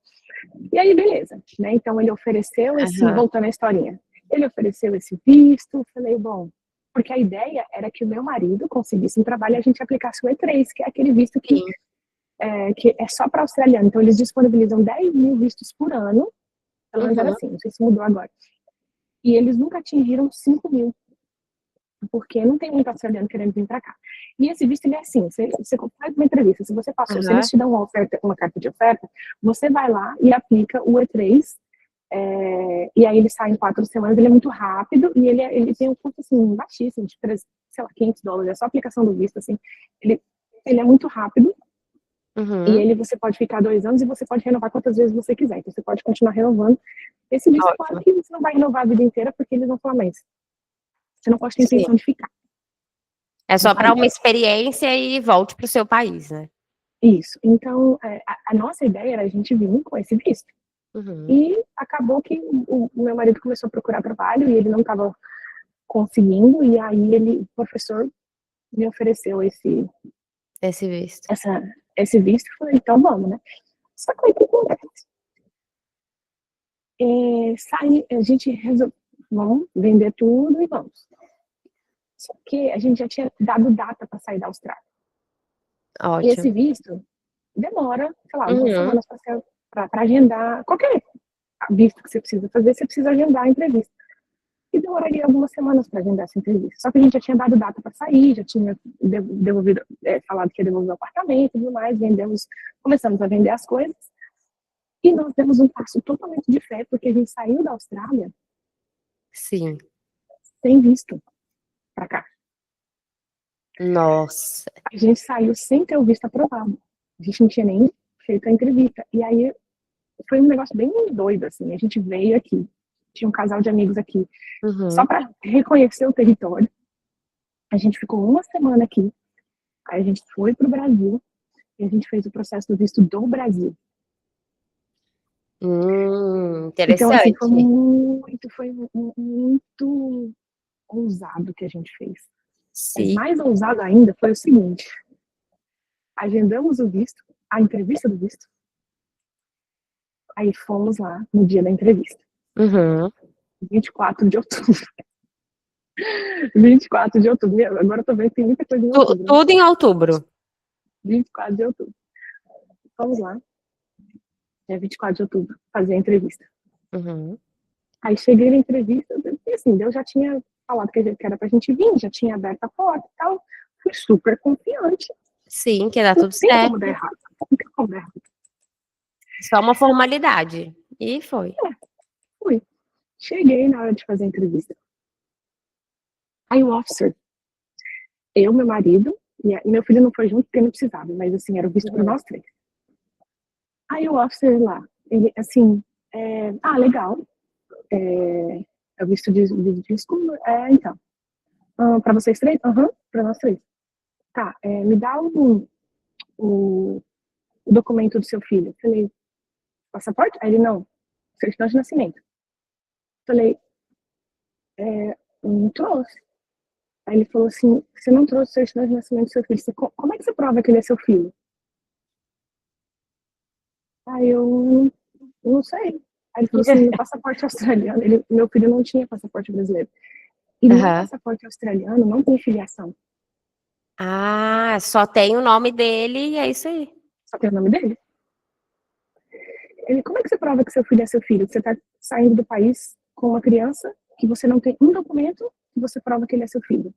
E aí, beleza, né? Então ele ofereceu voltando à historinha, ele ofereceu esse visto, falei, bom, porque a ideia era que o meu marido conseguisse um trabalho e a gente aplicasse o E3, que é aquele visto que é só para australiano. Então eles disponibilizam 10 mil vistos por ano, pelo menos era assim, não sei se mudou agora. E eles nunca atingiram 5 mil, porque não tem muito australiano querendo vir para cá. E esse visto, ele é assim, você faz uma entrevista, se você passou, se eles te dão uma carta de oferta, você vai lá e aplica o E3, e aí ele sai em 4 semanas, ele é muito rápido, e ele tem um custo, assim, baixíssimo, de, sei lá, $500, é só a aplicação do visto, assim, ele é muito rápido, e você pode ficar 2 anos e você pode renovar quantas vezes você quiser, então você pode continuar renovando. Esse visto, claro que você não vai renovar a vida inteira, porque eles vão falar, mas você não pode ter intenção de ficar. É só para uma experiência e volte para o seu país, né? Isso. Então, a nossa ideia era a gente vir com esse visto. E acabou que o meu marido começou a procurar trabalho e ele não estava conseguindo, e aí o professor me ofereceu esse visto. Esse visto, eu falei, então vamos, né? Só que aí o que acontece? A gente resolveu, vamos vender tudo e vamos. Só que a gente já tinha dado data para sair da Austrália. Ótimo. E esse visto demora, sei lá, 2 semanas para agendar. Qualquer visto que você precisa fazer, você precisa agendar a entrevista. E demoraria algumas semanas para agendar essa entrevista. Só que a gente já tinha dado data para sair, já tinha devolvido, falado que ia devolver o apartamento e tudo mais, começamos a vender as coisas. E nós demos um passo totalmente de fé, porque a gente saiu da Austrália sem visto para cá. Nossa. A gente saiu sem ter o visto aprovado. A gente não tinha nem feito a entrevista. E aí foi um negócio bem doido, assim. A gente veio aqui, tinha um casal de amigos aqui, só para reconhecer o território. A gente ficou uma semana aqui, aí a gente foi pro Brasil e a gente fez o processo do visto do Brasil. Interessante. Então, assim, foi muito ousado que a gente fez. Mas Sim. mais ousado ainda foi o seguinte: agendamos o visto, a entrevista do visto, aí fomos lá no dia da entrevista. 24 de outubro. 24 de outubro. Agora eu tô vendo que tem muita coisa em outubro. Tudo em outubro. 24 de outubro. Vamos lá. É 24 de outubro, fazer a entrevista. Aí cheguei na entrevista, e assim, Deus já tinha falado que era pra gente vir, já tinha aberto a porta e tal. Fui super confiante. Sim, que dá tudo certo. Não tem como dar errado. Não tem como dar errado. Só uma formalidade. E foi. Fui. Cheguei na hora de fazer a entrevista. Aí o officer, eu, meu marido, e meu filho não foi junto porque não precisava, mas assim, era o visto para nós três. Aí o officer lá, ele assim, legal, é o visto de escuro, então. Para vocês três? Para nós três. Tá, me dá o documento do seu filho. Eu falei, passaporte? Aí ele, não, certidão de nascimento. Eu falei, não trouxe. Aí ele falou assim, você não trouxe certidão de nascimento do seu filho, como é que você prova que ele é seu filho? Aí eu não sei. Aí ele falou assim, no passaporte australiano, meu filho não tinha passaporte brasileiro. E no passaporte australiano não tem filiação. Ah, só tem o nome dele e é isso aí. Só tem o nome dele. Ele, como é que você prova que seu filho é seu filho? Que você está saindo do país com uma criança que você não tem um documento que você prova que ele é seu filho.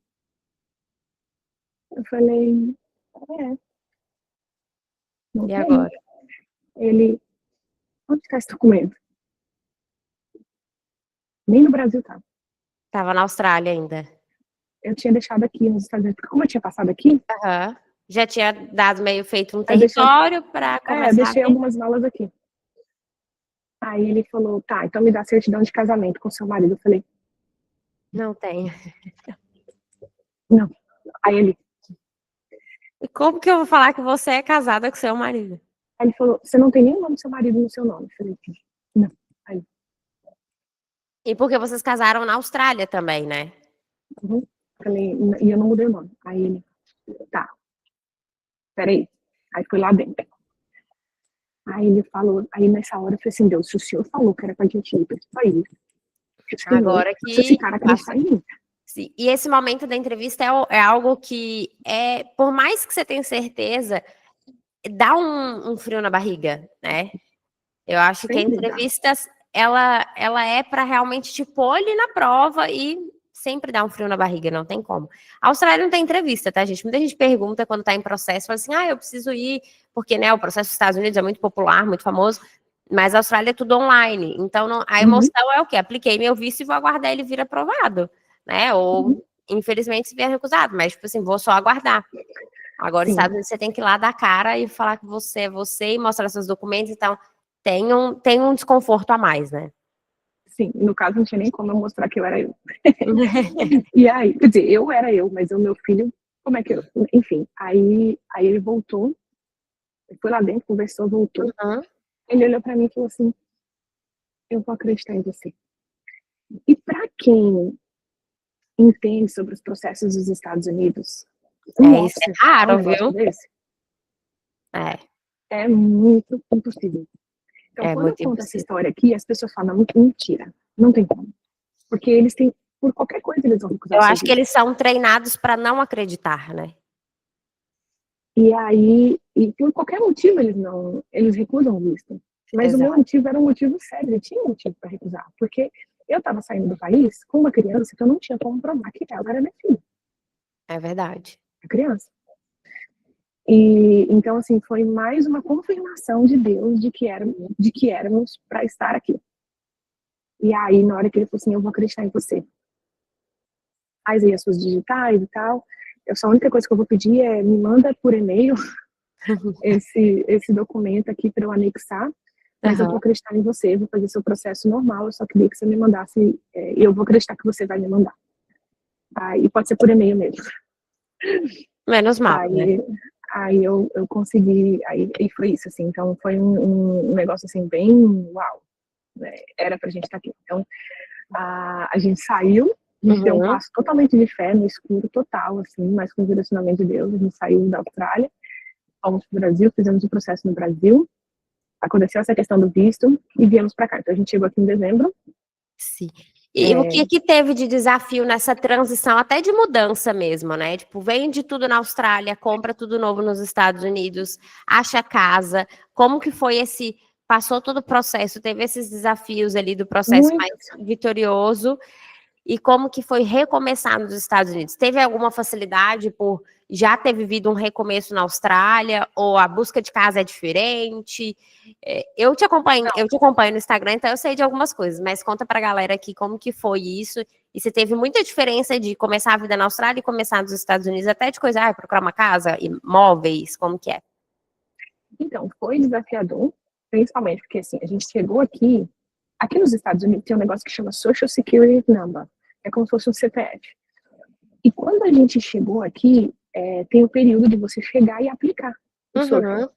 Eu falei, não E tem. agora? Ele, onde está esse documento? Nem no Brasil tá. Tava na Austrália ainda. Eu tinha deixado aqui nos Estados Unidos, porque como eu tinha passado aqui... Já tinha dado meio feito um território para começar. Deixei algumas malas aqui. Aí ele falou, tá, então me dá certidão de casamento com seu marido. Eu falei, não tem. Não. Aí ele... E como que eu vou falar que você é casada com seu marido? Aí ele falou, você não tem nenhum nome do seu marido no seu nome? Eu falei, não. Aí. E porque vocês casaram na Austrália também, né? Falei, e eu não mudei o nome. Aí ele, tá, peraí. Aí foi lá dentro. Aí ele falou, aí nessa hora eu falei assim, Deus, se o senhor falou que era pra gente ir para esse país, agora que esse cara acreditar em mim. Sim. E esse momento da entrevista é algo que, por mais que você tenha certeza, dá um frio na barriga, né? Eu acho que a entrevista, ela é para realmente te pôr ali na prova e sempre dá um frio na barriga, não tem como. A Austrália não tem entrevista, tá, gente? Muita gente pergunta quando tá em processo, fala assim, eu preciso ir, porque, né, o processo dos Estados Unidos é muito popular, muito famoso, mas a Austrália é tudo online. Então, a emoção é o quê? Apliquei meu visto e vou aguardar ele vir aprovado, né? Ou, infelizmente, se vier recusado, mas, tipo assim, vou só aguardar. Agora, nos Estados Unidos, você tem que ir lá dar cara e falar que você é você e mostrar seus documentos, então tem um desconforto a mais, né? Sim, no caso não tinha nem como eu mostrar que eu era eu. E aí, quer dizer, eu era eu, mas o meu filho, como é que eu... Enfim, aí ele voltou, ele foi lá dentro, conversou, voltou. Ele olhou pra mim e falou assim, eu vou acreditar em você. E pra quem entende sobre os processos dos Estados Unidos, isso é raro, viu? É muito impossível. Então, quando eu conto essa história aqui, as pessoas falam, mentira, não tem como. Porque eles têm, por qualquer coisa, eles vão recusar. Eu acho que eles são treinados para não acreditar, né? E aí, por qualquer motivo, eles recusam o visto. Mas o meu motivo era um motivo sério, eu tinha um motivo para recusar. Porque eu estava saindo do país com uma criança que eu não tinha como provar que ela era minha filha. É verdade. A criança. E então, assim, foi mais uma confirmação de Deus de que éramos para estar aqui. E aí, na hora que ele falou assim, eu vou acreditar em você. Faz aí as suas digitais e tal. A única coisa que eu vou pedir me manda por e-mail esse documento aqui para eu anexar, mas eu vou acreditar em você, vou fazer seu processo normal, eu só queria que você me mandasse, e eu vou acreditar que você vai me mandar. Aí pode ser por e-mail mesmo. Menos mal, né? Aí eu consegui, aí e foi isso, assim, então foi um negócio, assim, bem uau, né? Era pra gente estar aqui. Então, a gente saiu, a gente deu um passo totalmente de fé, no escuro total, assim, mas com o direcionamento de Deus, a gente saiu da Austrália, fomos pro Brasil, fizemos o processo no Brasil, aconteceu essa questão do visto e viemos para cá. Então a gente chegou aqui em dezembro. Sim. E o que teve de desafio nessa transição, até de mudança mesmo, né? Tipo, vende tudo na Austrália, compra tudo novo nos Estados Unidos, acha casa. Como que foi passou todo o processo, teve esses desafios ali do processo mais vitorioso, e como que foi recomeçar nos Estados Unidos? Teve alguma facilidade por já ter vivido um recomeço na Austrália, ou a busca de casa é diferente? Eu te acompanho no Instagram, então eu sei de algumas coisas, mas conta pra galera aqui como que foi isso, e se teve muita diferença de começar a vida na Austrália e começar nos Estados Unidos, até de coisa, procurar uma casa, imóveis, como que é? Então, foi desafiador, principalmente porque, assim, a gente chegou aqui nos Estados Unidos tem um negócio que chama Social Security Number, é como se fosse um CPF. E quando a gente chegou aqui, tem o período de você chegar e aplicar o Social.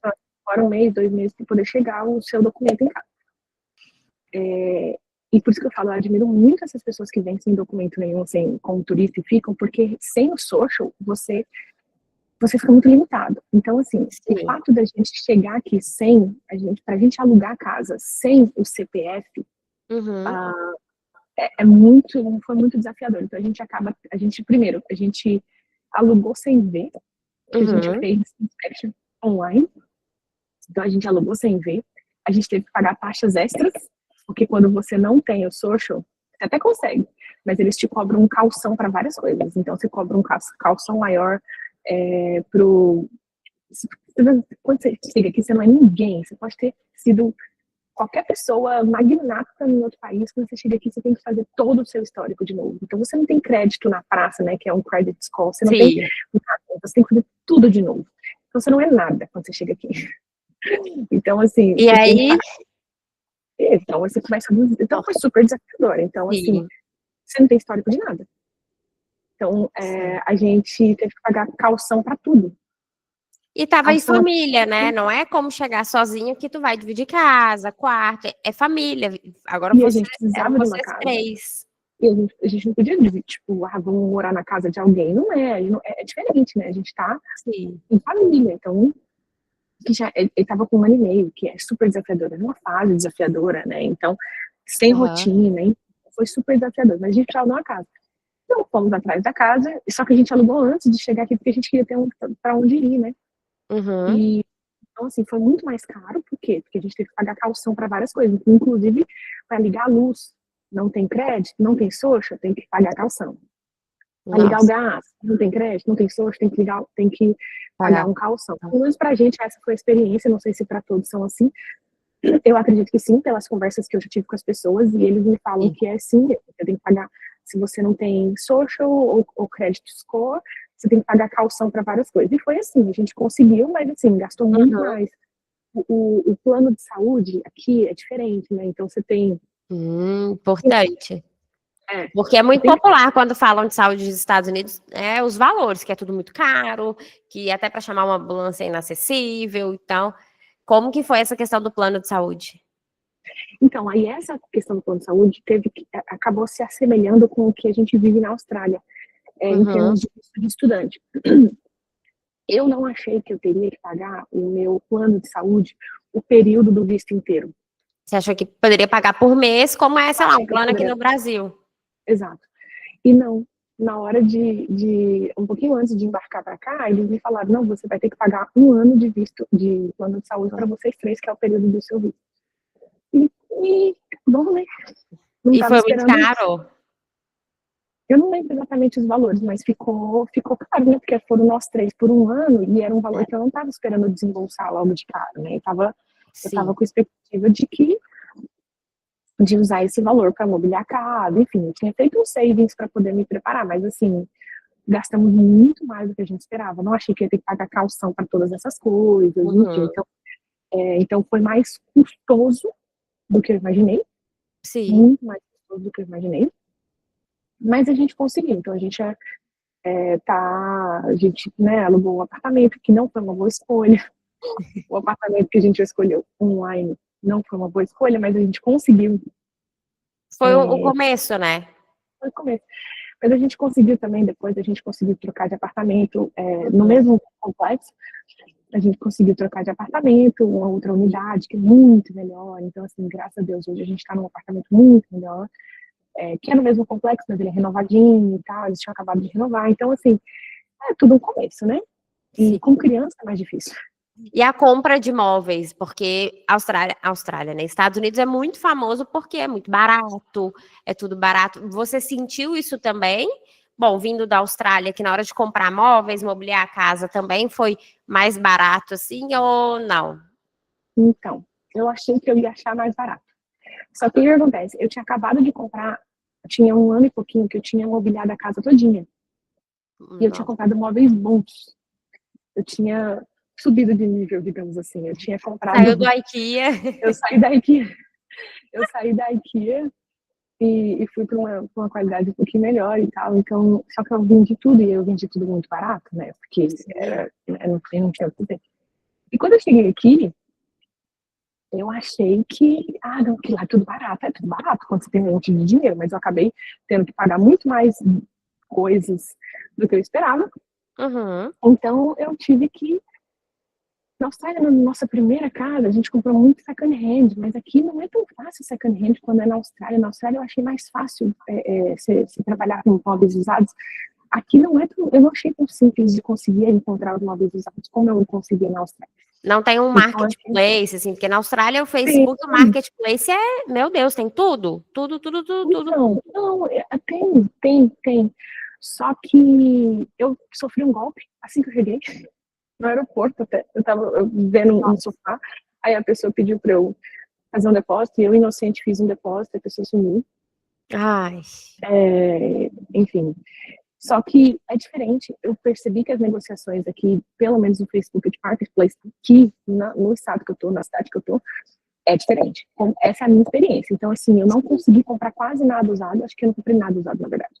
Fora 1 mês, 2 meses para poder chegar o seu documento em casa. E por isso que eu falo, eu admiro muito essas pessoas que vêm sem documento nenhum, sem, como turista e ficam, porque sem o Social, você fica muito limitado. Então, assim, o fato da gente chegar aqui pra gente alugar a casa sem o CPF, foi muito desafiador. Então, primeiro, a gente alugou sem ver, a gente fez inspection online, então a gente alugou sem ver, a gente teve que pagar taxas extras, porque quando você não tem o social, você até consegue, mas eles te cobram um calção para várias coisas. Então, você cobra um calção maior quando você chega aqui, você não é ninguém, você pode ter sido qualquer pessoa magnata em outro país. Quando você chega aqui, você tem que fazer todo o seu histórico de novo. Então, você não tem crédito na praça, né, que é um credit score, você não tem nada, você tem que fazer tudo de novo. Então, você não é nada quando você chega aqui. Então, assim... E aí... Então, você começa... Então, foi super desafiador. Então, assim, você não tem histórico de nada. Então, a gente teve que pagar calção para tudo. E tava em família, né? Não é como chegar sozinho que tu vai dividir casa, quarto, é família. Agora a gente precisava de uma casa. 3. E a gente não podia dividir, tipo, vamos morar na casa de alguém. Não é, é diferente, né? A gente tá em família, então... ele tava com 1 ano e meio, que é super desafiadora, numa fase desafiadora, né? Então, sem rotina, hein? Foi super desafiador, mas a gente precisava de uma casa. Então, fomos atrás da casa, só que a gente alugou antes de chegar aqui, porque a gente queria ter pra onde ir, né? E, então, assim, foi muito mais caro, por quê? Porque a gente teve que pagar calção para várias coisas, inclusive para ligar a luz, não tem crédito, não tem social, tem que pagar calção. Para ligar o gás, não tem crédito, não tem social, tem que pagar um calção. Pelo menos pra gente, essa foi a experiência, não sei se para todos são assim. Eu acredito que sim, pelas conversas que eu já tive com as pessoas, e eles me falam que é sim, você tem que pagar, se você não tem social ou credit score, você tem que pagar calção para várias coisas. E foi assim, a gente conseguiu, mas assim, gastou muito mais. O plano de saúde aqui é diferente, né? Então você tem... Importante. Porque é muito popular quando falam de saúde dos Estados Unidos, os valores, que é tudo muito caro, que até para chamar uma ambulância é inacessível. Então, como que foi essa questão do plano de saúde? Então, aí essa questão do plano de saúde acabou se assemelhando com o que a gente vive na Austrália, em termos de estudante. Eu não achei que eu teria que pagar o meu plano de saúde o período do visto inteiro. Você achou que poderia pagar por mês, como é, sei lá, um plano aqui no Brasil? Exato. E não, na hora um pouquinho antes de embarcar para cá, eles me falaram, não, você vai ter que pagar 1 ano de visto, de plano de saúde para vocês 3, que é o período do seu visto. E bom, né? Não e foi muito caro? Isso. Eu não lembro exatamente os valores, mas ficou caro, né? Porque foram nós 3 por 1 ano e era um valor que eu não estava esperando desembolsar logo de cara, né? Eu tava com expectativa de usar esse valor para mobiliar a casa, enfim, eu tinha feito um savings para poder me preparar, mas assim, gastamos muito mais do que a gente esperava. Não achei que ia ter que pagar calção para todas essas coisas, enfim, então Então foi mais custoso do que eu imaginei. Sim. Muito mais custoso do que eu imaginei. Mas a gente conseguiu. Então a gente né, alugou um apartamento, que não foi uma boa escolha. O apartamento que a gente escolheu online não foi uma boa escolha, mas a gente conseguiu. Foi o começo, né? Foi o começo. Mas a gente conseguiu também, depois a gente conseguiu trocar de apartamento no mesmo complexo. A gente conseguiu trocar de apartamento, uma outra unidade que é muito melhor. Então, assim, graças a Deus, hoje a gente está num apartamento muito melhor, que é no mesmo complexo, mas ele é renovadinho e tal, eles tinham acabado de renovar. Então, assim, é tudo um começo, né? E Sim. com criança é mais difícil. E a compra de imóveis, porque Austrália, né? Estados Unidos é muito famoso porque é muito barato, é tudo barato. Você sentiu isso também? Bom, vindo da Austrália, que na hora de comprar móveis, mobiliar a casa também foi mais barato assim ou não? Então, eu achei que eu ia achar mais barato. Só que o que acontece? Eu tinha acabado de comprar, tinha 1 ano e pouquinho que eu tinha mobiliado a casa todinha. E eu tinha comprado móveis bons. Eu tinha subido de nível, digamos assim. Eu tinha comprado. Saiu do IKEA. Eu saí da IKEA. Eu saí da IKEA e fui para uma qualidade um pouquinho melhor e tal. Então, só que eu vendi tudo e eu vendi tudo muito barato, né? Porque eu não tinha o que ter. E quando eu cheguei aqui, eu achei que, não, que lá é tudo barato quando você tem um monte de dinheiro, mas eu acabei tendo que pagar muito mais coisas do que eu esperava. Uhum. Então, eu tive que. Na Austrália, na nossa primeira casa, a gente comprou muito second hand, mas aqui não é tão fácil second hand quando é na Austrália. Na Austrália eu achei mais fácil se trabalhar com móveis usados. Aqui não é tão, eu não achei tão simples de conseguir encontrar os móveis usados como eu conseguia na Austrália. Não tem um Então, marketplace, assim, porque na Austrália o Facebook, o marketplace meu Deus, tem tudo. Tudo. Então, não, tem. Só que eu sofri um golpe assim que eu cheguei, no aeroporto até. Eu tava vendo um sofá, aí a pessoa pediu pra eu fazer um depósito, e eu, inocente, fiz um depósito, a pessoa sumiu. Ai. Enfim. Só que é diferente. Eu percebi que as negociações aqui, pelo menos no Facebook de Marketplace, aqui no estado que eu tô, na cidade que eu tô, é diferente. Essa é a minha experiência. Então, assim, eu não consegui comprar quase nada usado. Acho que eu não comprei nada usado, na verdade.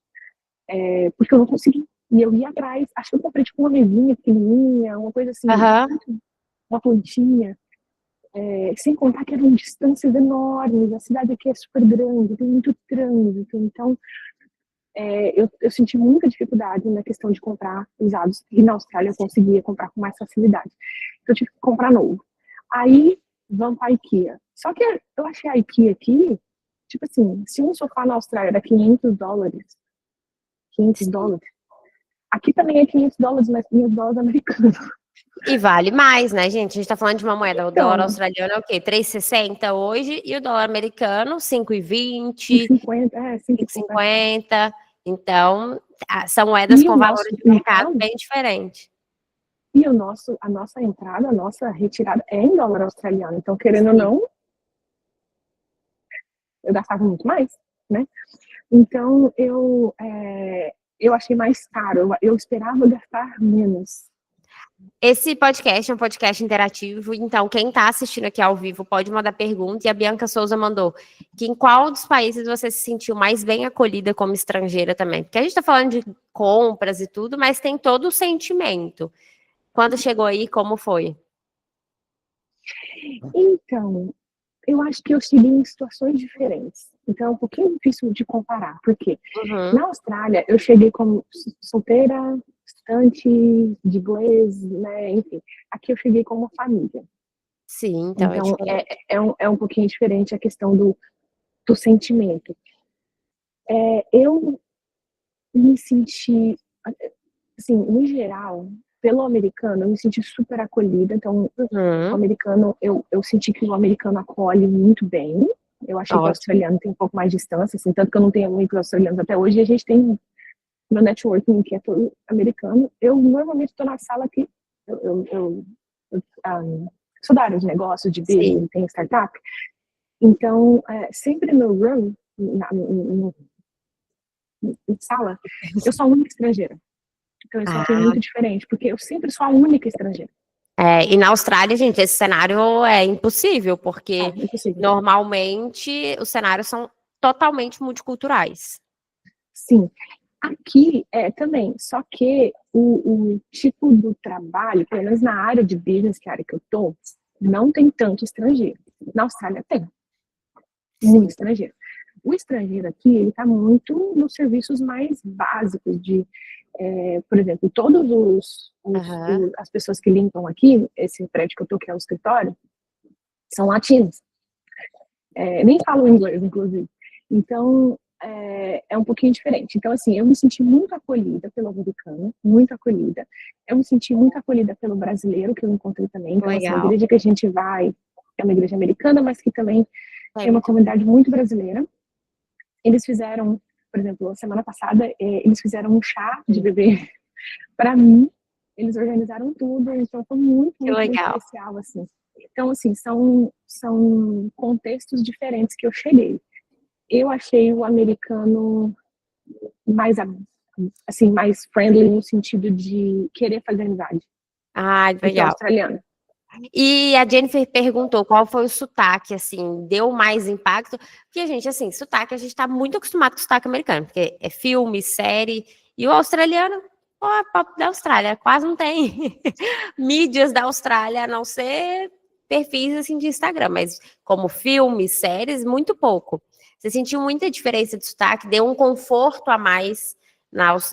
Porque eu não consegui. E eu ia atrás. Acho que eu comprei, tipo, uma mesinha pequenininha, uma coisa assim, uma plantinha. Sem contar que eram distâncias enormes. A cidade aqui é super grande, tem muito trânsito. Então, eu senti muita dificuldade na questão de comprar usados. E na Austrália eu conseguia comprar com mais facilidade. Então, eu tive que comprar novo. Aí, vamos para a IKEA. Só que eu achei a IKEA aqui, tipo assim, se um sofá na Austrália era $500, aqui também é $500, mas $500 americanos. E vale mais, né, gente? A gente tá falando de uma moeda, o dólar Então, australiano é o quê? 3,60 hoje, e o dólar americano, 5,20, 5,50, 5,50. Então, são moedas com valores de mercado bem diferentes. E a nossa entrada, a nossa retirada é em dólar australiano. Então, querendo ou não, eu gastava muito mais, né? Então, eu achei mais caro. Eu esperava gastar menos. Esse podcast é um podcast interativo, então quem está assistindo aqui ao vivo pode mandar pergunta, e a Bianca Souza mandou que em qual dos países você se sentiu mais bem acolhida como estrangeira também? Porque a gente está falando de compras e tudo, mas tem todo o sentimento. Quando chegou aí, como foi? Então, eu acho que eu cheguei em situações diferentes. Então, é um pouquinho difícil de comparar. Por quê? Na Austrália, eu cheguei como solteira, estudante de inglês, né? Enfim, aqui eu cheguei como família. Sim, então é diferente. É um pouquinho diferente a questão do sentimento. Eu me senti, assim, no geral, pelo americano, eu me senti super acolhida. Então, o americano, eu senti que o americano acolhe muito bem. Eu achei que o australiano tem um pouco mais de distância, assim, tanto que eu não tenho amigos australianos até hoje, e a gente tem meu networking, que é todo americano. Eu normalmente estou na sala que eu sou da área de negócios, de business, tem startup. Então, sempre no room, na sala, eu sou a única estrangeira. Então, isso aqui é muito diferente, porque eu sempre sou a única estrangeira. E na Austrália, gente, esse cenário é impossível, porque impossível. Normalmente os cenários são totalmente multiculturais. Sim. Aqui também, só que o tipo do trabalho, pelo menos na área de business, que é a área que eu tô, não tem tanto estrangeiro. Na Austrália tem. Muito estrangeiro. O estrangeiro aqui, ele está muito nos serviços mais básicos de, por exemplo, todos as pessoas que limpam aqui, esse prédio que eu tô, que é o escritório, são latinos. Nem falam inglês, inclusive. Então, é um pouquinho diferente. Então, assim, eu me senti muito acolhida pelo americano, muito acolhida. Eu me senti muito acolhida pelo brasileiro, que eu encontrei também. Então, assim, a igreja que a gente vai é uma igreja americana, mas que também tem uma comunidade muito brasileira. Eles fizeram, por exemplo, semana passada, eles fizeram um chá de bebê para mim. Eles organizaram tudo, então foi muito, muito especial, assim. Então, assim, são contextos diferentes que eu cheguei. Eu achei o americano mais, assim, mais friendly no sentido de querer fazer amizade. Legal. Do que o australiano. E a Jennifer perguntou qual foi o sotaque, assim, deu mais impacto? Porque, gente, assim, sotaque, a gente tá muito acostumado com o sotaque americano, porque é filme, série, e o australiano, papo da Austrália, quase não tem mídias da Austrália, a não ser perfis, assim, de Instagram, mas como filmes, séries, muito pouco. Você sentiu muita diferença de sotaque? Deu um conforto a mais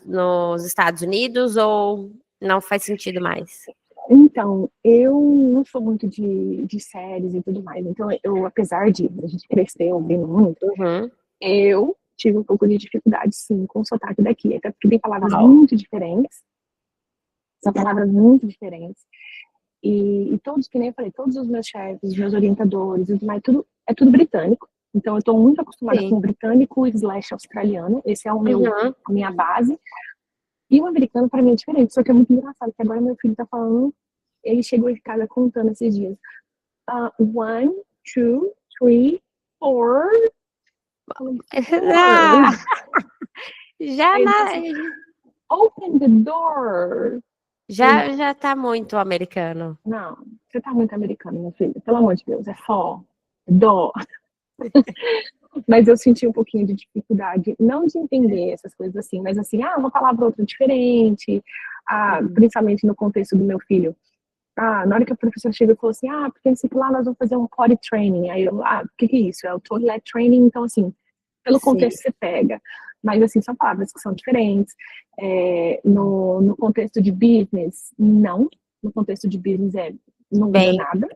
nos Estados Unidos ou não faz sentido mais? Então, eu não sou muito de séries e tudo mais. Então, apesar de a gente crescer ouvindo muito, eu tive um pouco de dificuldade, sim, com o sotaque daqui. Até porque tem palavras muito diferentes. São palavras muito diferentes. E todos, que nem eu falei, todos os meus chefes, os meus orientadores, é tudo britânico. Então, eu estou muito acostumada com o britânico / australiano. Esse é a minha base. E o americano, para mim, é diferente. Só que é muito engraçado, que agora meu filho tá falando, ele chegou de casa contando esses dias. 1, 2, 3, 4. Já Open the door. Já tá muito americano. Não, você tá muito americano, meu filho. Pelo amor de Deus, é for, dó. Mas eu senti um pouquinho de dificuldade, não de entender essas coisas assim, mas assim, uma palavra outra diferente, principalmente no contexto do meu filho. Na hora que a professora chegou e falou assim, porque nesse lá nós vamos fazer um potty training. Aí eu, o que é isso? É o toilet training, então assim, pelo contexto você pega. Mas assim, são palavras que são diferentes. No contexto de business, não. No contexto de business não muda nada.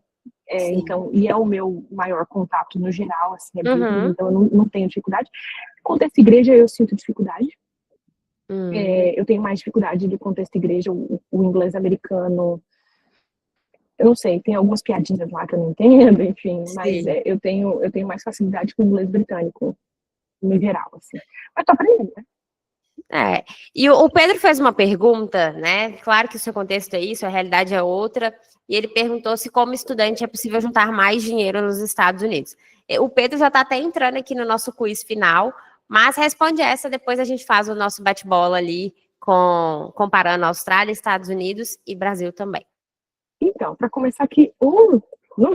Então, e é o meu maior contato no geral, assim, é business, então eu não tenho dificuldade. No contexto igreja, eu sinto dificuldade. Eu tenho mais dificuldade do contexto igreja, o inglês americano. Eu não sei, tem algumas piadinhas lá que eu não entendo, enfim, mas eu tenho mais facilidade com o inglês britânico, no geral, assim. Mas tô aprendendo, né? E o Pedro fez uma pergunta, né? Claro que o seu contexto é isso, a realidade é outra, e ele perguntou se, como estudante, é possível juntar mais dinheiro nos Estados Unidos. O Pedro já está até entrando aqui no nosso quiz final, mas responde essa, depois a gente faz o nosso bate-bola ali, comparando Austrália, Estados Unidos e Brasil também. Então, para começar aqui, no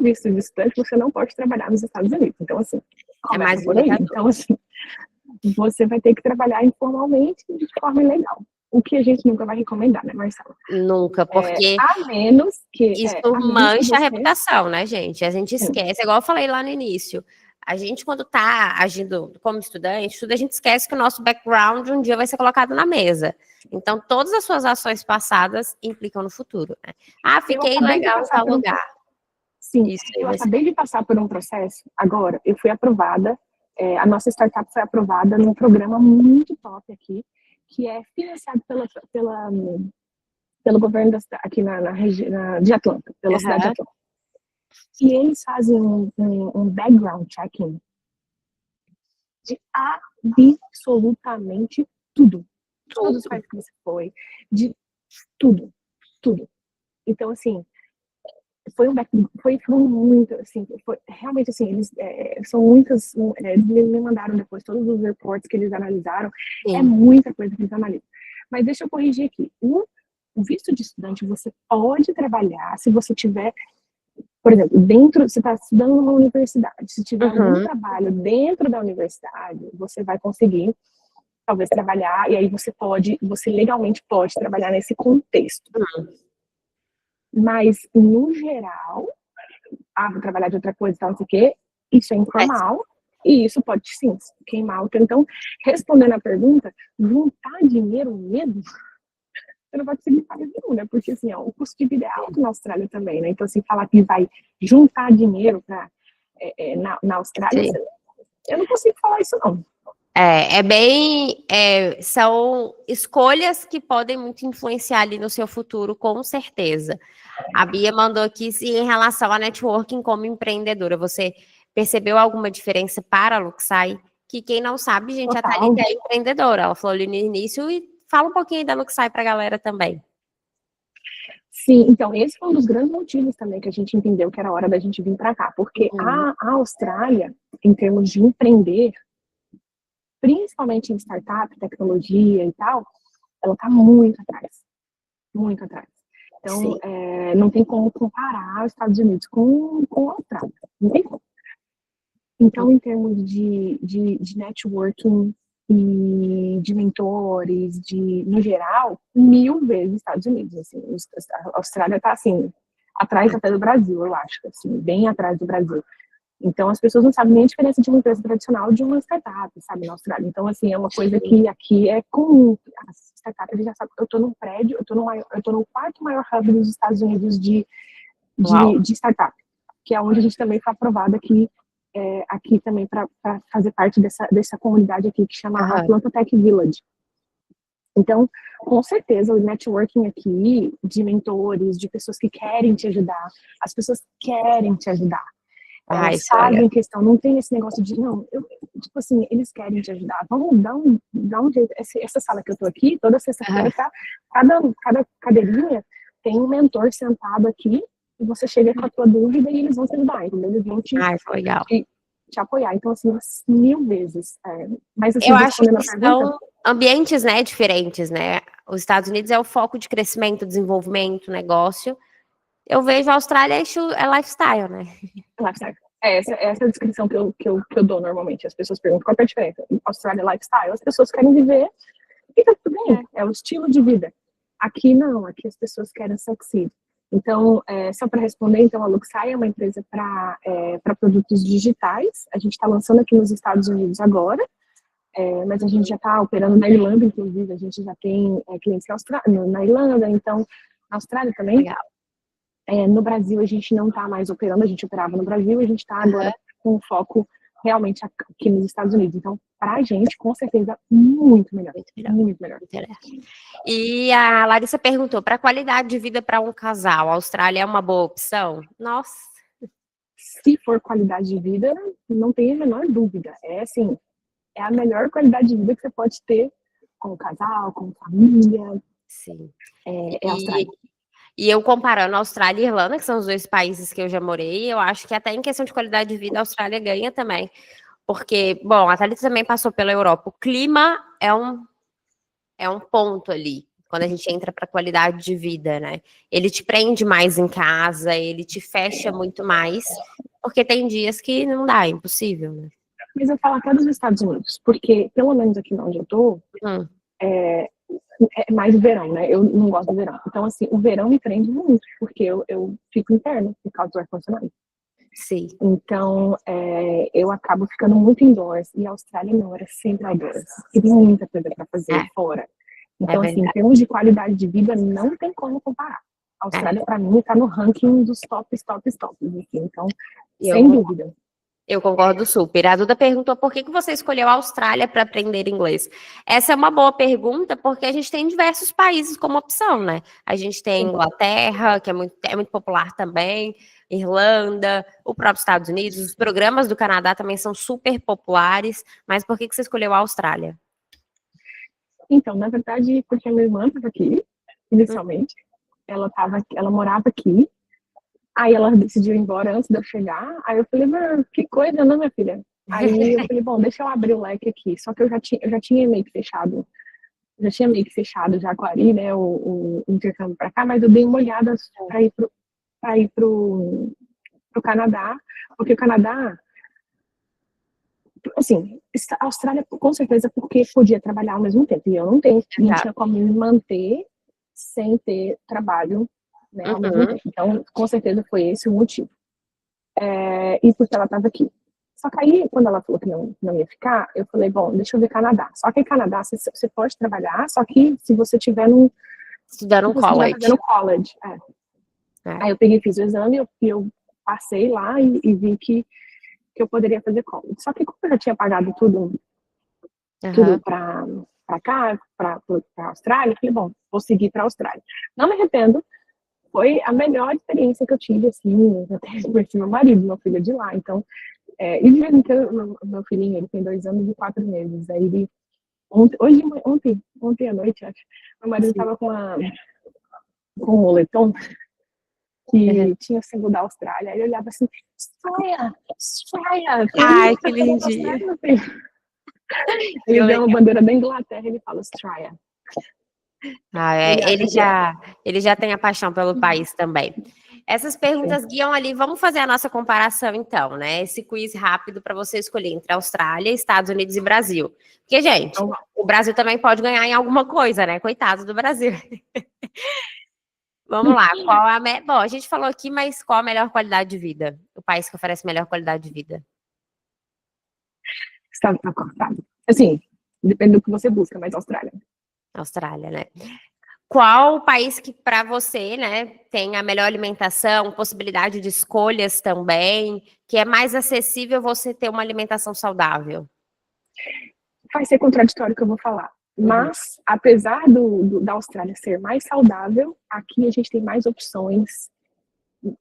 visto de estudante, você não pode trabalhar nos Estados Unidos. Então, assim, começa por aí. Então, assim, você vai ter que trabalhar informalmente de forma ilegal. O que a gente nunca vai recomendar, né, Marcela? Nunca, porque a menos que isso mancha a reputação, né, gente? A gente esquece, igual eu falei lá no início. A gente, quando está agindo como estudante, a gente esquece que o nosso background um dia vai ser colocado na mesa. Então, todas as suas ações passadas implicam no futuro, né? Fiquei legal em tal lugar. Sim, eu acabei de passar por um processo, agora, eu fui aprovada, a nossa startup foi aprovada num programa muito top aqui, que é financiado pelo governo aqui na região de Atlanta, pela cidade de Atlanta. E eles fazem um background checking de absolutamente tudo. Todos os países que você foi, de tudo. Então, assim, foi muito, assim, realmente, assim, eles são muitas, eles me mandaram depois todos os reports que eles analisaram, é muita coisa que eles analisam. Mas deixa eu corrigir aqui, o visto de estudante, você pode trabalhar se você tiver, por exemplo, você está estudando numa universidade, se tiver algum trabalho dentro da universidade, você vai conseguir, talvez, trabalhar, e aí você legalmente pode trabalhar nesse contexto. Mas, no geral, vou trabalhar de outra coisa, tal, não sei o quê, isso é informal, e isso pode, sim, queimar o teu. Então, respondendo a pergunta, juntar dinheiro mesmo, você não vai conseguir fazer nenhum, né? Porque, assim, ó, o custo de vida é alto na Austrália também, né? Então, assim, falar que vai juntar dinheiro na Austrália, eu não consigo falar isso, não. São escolhas que podem muito influenciar ali no seu futuro, com certeza. A Bia mandou aqui em relação a networking como empreendedora. Você percebeu alguma diferença para a Luxai? Que quem não sabe, gente, Total. a Thalita é empreendedora. Ela falou ali no início e fala um pouquinho da Luxai para a galera também. Sim, então esse foi um dos grandes motivos também que a gente entendeu que era hora da gente vir para cá, porque a Austrália, em termos de empreender, principalmente em startup, tecnologia e tal, ela está muito atrás. Muito atrás. Então, não tem como comparar os Estados Unidos com a Austrália. Não tem como. Então, em termos de networking e de mentores, no geral, 1000 vezes Estados Unidos. Assim, a Austrália está, assim, atrás até do Brasil, eu acho. Assim, bem atrás do Brasil. Então, as pessoas não sabem nem a diferença de uma empresa tradicional de uma startup, sabe, na Austrália. Então, assim, é uma coisa que aqui é comum. As startups, a gente já sabe, eu estou num prédio, eu estou no quarto maior hub dos Estados Unidos de startup, que é onde a gente também foi aprovado aqui também para fazer parte dessa comunidade aqui que chama Atlanta Tech Village. Então, com certeza, o networking aqui, de mentores, de pessoas que querem te ajudar, as pessoas querem te ajudar. Elas fazem questão, não tem esse negócio de, não, tipo assim, eles querem te ajudar, vamos dar um jeito. Essa sala que eu tô aqui, toda sexta-feira, cada cadeirinha tem um mentor sentado aqui, e você chega com a tua dúvida e eles vão te ajudar, entendeu? Eles vão te apoiar. Então, assim, 1000 vezes. Mas, assim, eu acho que são ambientes, né, diferentes, né? Os Estados Unidos é o foco de crescimento, desenvolvimento, negócio. Eu vejo a Austrália é lifestyle, né? Lifestyle. Essa é a descrição que eu dou normalmente. As pessoas perguntam qual é a diferença. Austrália é lifestyle. As pessoas querem viver e tá tudo bem. É o estilo de vida. Aqui não. Aqui as pessoas querem succeed. Então, só para responder, então, a Luxai é uma empresa para produtos digitais. A gente está lançando aqui nos Estados Unidos agora. Mas a gente já está operando na Irlanda, inclusive. A gente já tem clientes na Irlanda. Então, na Austrália também. Legal. No Brasil, a gente não está mais operando, a gente operava no Brasil, a gente está agora com foco realmente aqui nos Estados Unidos. Então, para a gente, com certeza, muito melhor. Muito melhor. E a Larissa perguntou, para a qualidade de vida para um casal, a Austrália é uma boa opção? Nossa! Se for qualidade de vida, não tem a menor dúvida. Assim, é a melhor qualidade de vida que você pode ter com o casal, com a família. Sim. É a Austrália. E eu comparando a Austrália e Irlanda, que são os dois países que eu já morei, eu acho que até em questão de qualidade de vida, a Austrália ganha também. Porque, bom, a Thalita também passou pela Europa. O clima é um ponto ali, quando a gente entra para qualidade de vida, né? Ele te prende mais em casa, ele te fecha muito mais, porque tem dias que não dá, é impossível, né? Mas eu falo até dos Estados Unidos, porque, pelo menos aqui onde eu tô, é mais verão, né? Eu não gosto do verão. Então, assim, o verão me prende muito, porque eu fico interna por causa do ar-condicionado. Sim. Então, eu acabo ficando muito indoors. E a Austrália não, era sempre outdoors. Tem muita coisa para fazer fora. Então, assim, em termos de qualidade de vida, não tem como comparar. A Austrália, para mim, está no ranking dos tops. Então, sem dúvida. Eu concordo super. A Duda perguntou por que você escolheu a Austrália para aprender inglês. Essa é uma boa pergunta, porque a gente tem diversos países como opção, né? A gente tem Inglaterra, que é muito popular também, Irlanda, o próprio Estados Unidos, os programas do Canadá também são super populares, mas por que você escolheu a Austrália? Então, na verdade, porque a minha irmã estava aqui, inicialmente, ela morava aqui. Aí ela decidiu ir embora antes de eu chegar. Aí eu falei, que coisa, não, minha filha? Aí eu falei, bom, deixa eu abrir o leque aqui. Só que eu já tinha meio que fechado já tinha meio que fechado já com a Ari, né, o intercâmbio para cá, mas eu dei uma olhada para ir pro Canadá, porque o Canadá, assim, a Austrália com certeza porque podia trabalhar ao mesmo tempo, e eu não tinha como me manter sem ter trabalho, né, ao mesmo tempo. Então, com certeza foi esse o motivo. E porque ela estava aqui. Só que aí, quando ela falou que não ia ficar, eu falei, bom, deixa eu ver Canadá. Só que em Canadá você pode trabalhar, só que se você tiver Estudando fazendo college. Aí eu peguei, fiz o exame e eu passei lá e vi que eu poderia fazer college. Só que como eu já tinha pagado tudo para cá, para a Austrália, eu falei, bom, vou seguir para a Austrália. Não me arrependo, foi a melhor experiência que eu tive, assim, até conheci meu marido, meu filho é de lá, então, e de vez em quando, meu filhinho, ele tem 2 anos e 4 meses, aí ele, ontem à noite, acho, meu marido estava com um moletom que tinha o símbolo da Austrália, aí ele olhava assim, Australia! Ai, que lindinho. Ele vê uma bandeira da Inglaterra e ele fala Australia. Ele já tem a paixão pelo país também. Essas perguntas guiam ali, vamos fazer a nossa comparação então, né? Esse quiz rápido para você escolher entre Austrália, Estados Unidos e Brasil. Porque, gente, o Brasil também pode ganhar em alguma coisa, né? Coitado do Brasil. Vamos lá, bom, a gente falou aqui, mas qual a melhor qualidade de vida? O país que oferece melhor qualidade de vida? Está cortado. Assim, depende do que você busca, mas Austrália. Austrália, né? Qual o país que para você, né, tem a melhor alimentação, possibilidade de escolhas também, que é mais acessível você ter uma alimentação saudável? Vai ser contraditório o que eu vou falar. Mas, apesar da Austrália ser mais saudável, aqui a gente tem mais opções.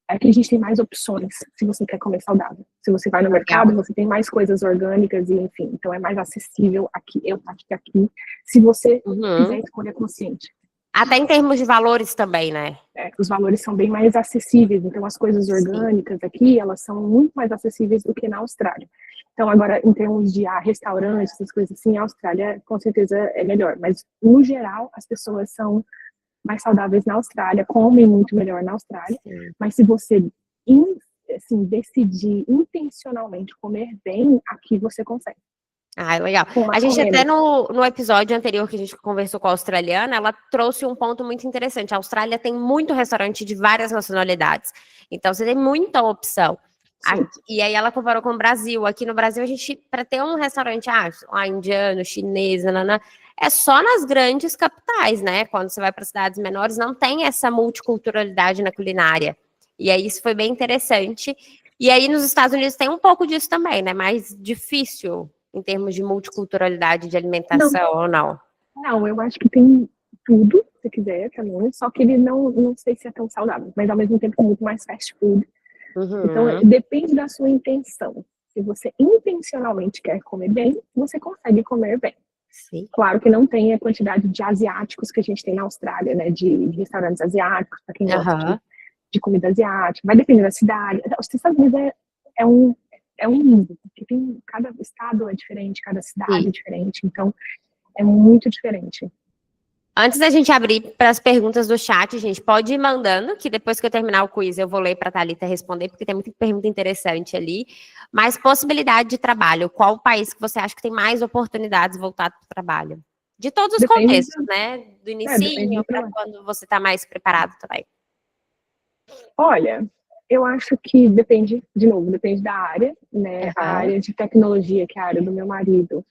Aqui a gente tem mais opções se você quer comer saudável. Se você vai no mercado, você tem mais coisas orgânicas e enfim. Então é mais acessível aqui. Eu acho que aqui, se você fizer escolha consciente. Até em termos de valores também, né? Os valores são bem mais acessíveis. Então as coisas orgânicas aqui, elas são muito mais acessíveis do que na Austrália. Então agora, em termos de restaurantes, essas coisas assim, a Austrália com certeza é melhor. Mas, no geral, as pessoas são mais saudáveis na Austrália, comem muito melhor na Austrália, mas se você assim, decidir intencionalmente comer bem, aqui você consegue. Legal. A gente até no episódio anterior que a gente conversou com a australiana, ela trouxe um ponto muito interessante. A Austrália tem muito restaurante de várias nacionalidades, então você tem muita opção. E aí ela comparou com o Brasil. Aqui no Brasil, a gente, para ter um restaurante indiano, chinês, é só nas grandes capitais, né? Quando você vai para cidades menores, não tem essa multiculturalidade na culinária. E aí isso foi bem interessante. E aí nos Estados Unidos tem um pouco disso também, né? Mais difícil em termos de multiculturalidade de alimentação ou não? Não, eu acho que tem tudo, se quiser, também. Só que ele não sei se é tão saudável, mas ao mesmo tempo é muito mais fast food. Então, depende da sua intenção. Se você intencionalmente quer comer bem, você consegue comer bem. Sim. Claro que não tem a quantidade de asiáticos que a gente tem na Austrália, né? De restaurantes asiáticos, para quem gosta de comida asiática. Vai depender da cidade. Os Estados Unidos é um mundo, porque cada estado é diferente, cada cidade é diferente. Então, é muito diferente. Antes da gente abrir para as perguntas do chat, gente, pode ir mandando, que depois que eu terminar o quiz eu vou ler para a Thalita responder, porque tem muita pergunta interessante ali. Mas possibilidade de trabalho, qual o país que você acha que tem mais oportunidades voltado para o trabalho? De todos os contextos, né? Do inicinho para quando você está mais preparado também. Olha, eu acho que depende da área, né? A área de tecnologia, que é a área do meu marido,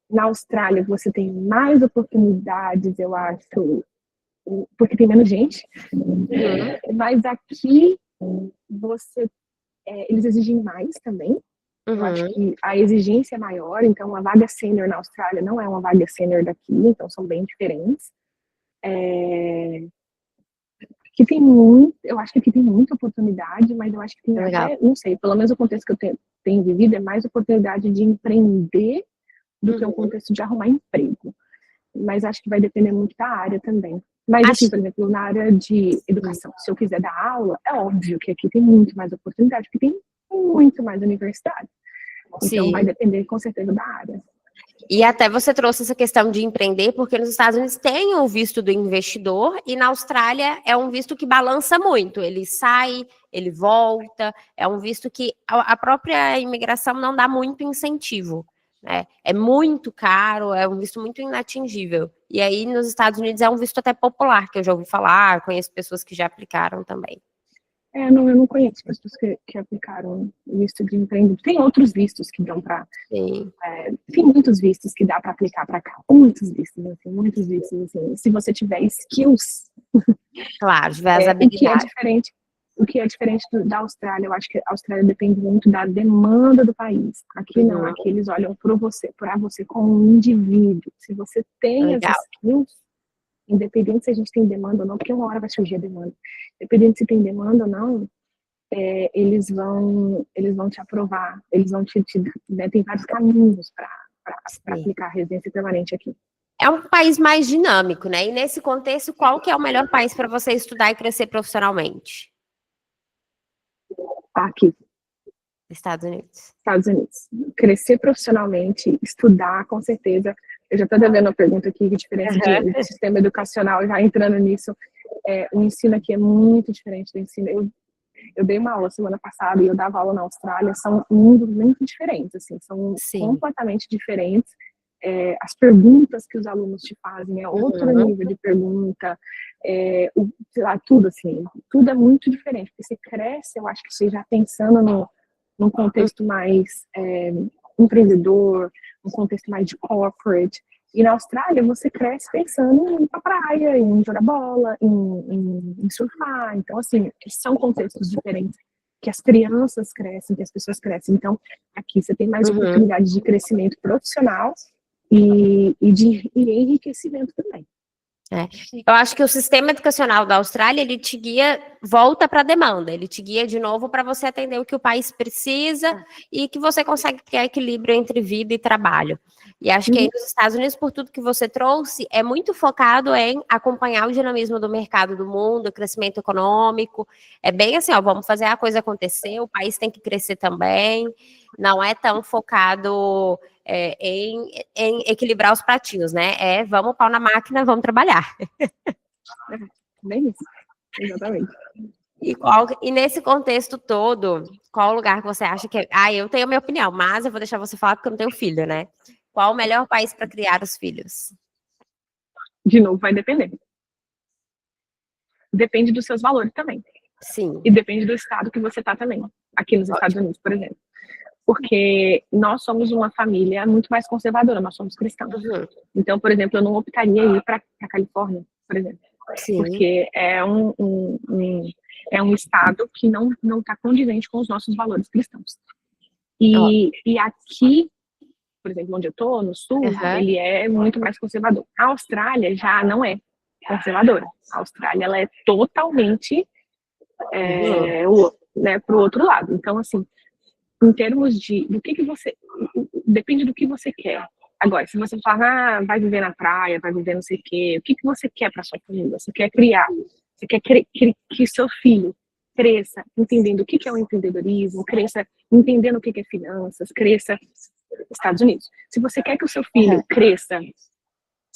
na Austrália você tem mais oportunidades, eu acho, porque tem menos gente. Mas aqui eles exigem mais também. Eu acho que a exigência é maior, então a vaga sênior na Austrália não é uma vaga sênior daqui, então são bem diferentes. Eu acho que aqui tem muita oportunidade, mas eu acho que tem até, não sei, pelo menos o contexto que eu tenho vivido é mais oportunidade de empreender do que o contexto de arrumar emprego. Mas acho que vai depender muito da área também. Mas, assim, por exemplo, na área de educação, se eu quiser dar aula, é óbvio que aqui tem muito mais oportunidade, porque tem muito mais universidade. Então, vai depender, com certeza, da área. E até você trouxe essa questão de empreender, porque nos Estados Unidos tem o visto do investidor e na Austrália é um visto que balança muito. Ele sai, ele volta, é um visto que a própria imigração não dá muito incentivo, né? É muito caro, é um visto muito inatingível. E aí nos Estados Unidos é um visto até popular, que eu já ouvi falar, conheço pessoas que já aplicaram também. Não, eu não conheço pessoas que aplicaram visto de empreendedor. Tem outros vistos que dão para... tem muitos vistos que dá para aplicar para cá. Muitos vistos, assim. Se você tiver skills... Claro, tiver as habilidades. O que é diferente da Austrália, eu acho que a Austrália depende muito da demanda do país. Aqui não, aqui eles olham para você como um indivíduo. Se você tem as skills, independente se a gente tem demanda ou não, porque uma hora vai surgir a demanda. Independente se tem demanda ou não, eles vão te aprovar, eles vão né, tem vários caminhos para aplicar a residência permanente aqui. É um país mais dinâmico, né? E nesse contexto, qual que é o melhor país para você estudar e crescer profissionalmente? Aqui. Estados Unidos. Estados Unidos. Crescer profissionalmente, estudar, com certeza. Eu já estou devendo uma pergunta aqui, que diferença de sistema educacional, já entrando nisso. O ensino aqui é muito diferente do ensino. Eu dei uma aula semana passada e eu dava aula na Austrália, são mundos muito diferentes, assim, são completamente diferentes. As perguntas que os alunos te fazem é outro nível de pergunta, sei lá, tudo assim, tudo é muito diferente, porque você cresce, eu acho que você já pensando num contexto mais empreendedor, um contexto mais de corporate. E na Austrália, você cresce pensando em ir pra praia, em jogar bola, em surfar. Então, assim, são contextos diferentes que as crianças crescem, que as pessoas crescem. Então, aqui você tem mais oportunidade de crescimento profissional e de enriquecimento também. Eu acho que o sistema educacional da Austrália, ele te guia, volta para a demanda, ele te guia de novo para você atender o que o país precisa e que você consegue criar equilíbrio entre vida e trabalho. E acho que aí nos Estados Unidos, por tudo que você trouxe, é muito focado em acompanhar o dinamismo do mercado do mundo, o crescimento econômico. É bem assim, vamos fazer a coisa acontecer, o país tem que crescer também. Não é tão focado em equilibrar os pratinhos, né? Vamos pau na máquina, vamos trabalhar. Bem isso, exatamente. E nesse contexto todo, qual lugar que você acha que eu tenho a minha opinião, mas eu vou deixar você falar porque eu não tenho filho, né? Qual o melhor país para criar os filhos? De novo, vai depender. Depende dos seus valores também. Sim. E depende do estado que você está também. Aqui nos Estados Unidos, por exemplo. Porque nós somos uma família muito mais conservadora, nós somos cristãos. Então, por exemplo, eu não optaria ir para a Califórnia, por exemplo. Sim. Porque é um estado que não está condizente com os nossos valores cristãos. E aqui, por exemplo, onde eu estou, no sul, ele é muito mais conservador. A Austrália já não é conservadora. A Austrália, ela é totalmente para o outro lado. Então, assim, em termos do que você... Depende do que você quer. Agora, se você falar, vai viver na praia, vai viver não sei o quê, o que você quer para sua família? Você quer criar, você quer que seu filho cresça entendendo o que é o empreendedorismo, cresça entendendo o que é finanças, cresça Estados Unidos. Se você quer que o seu filho cresça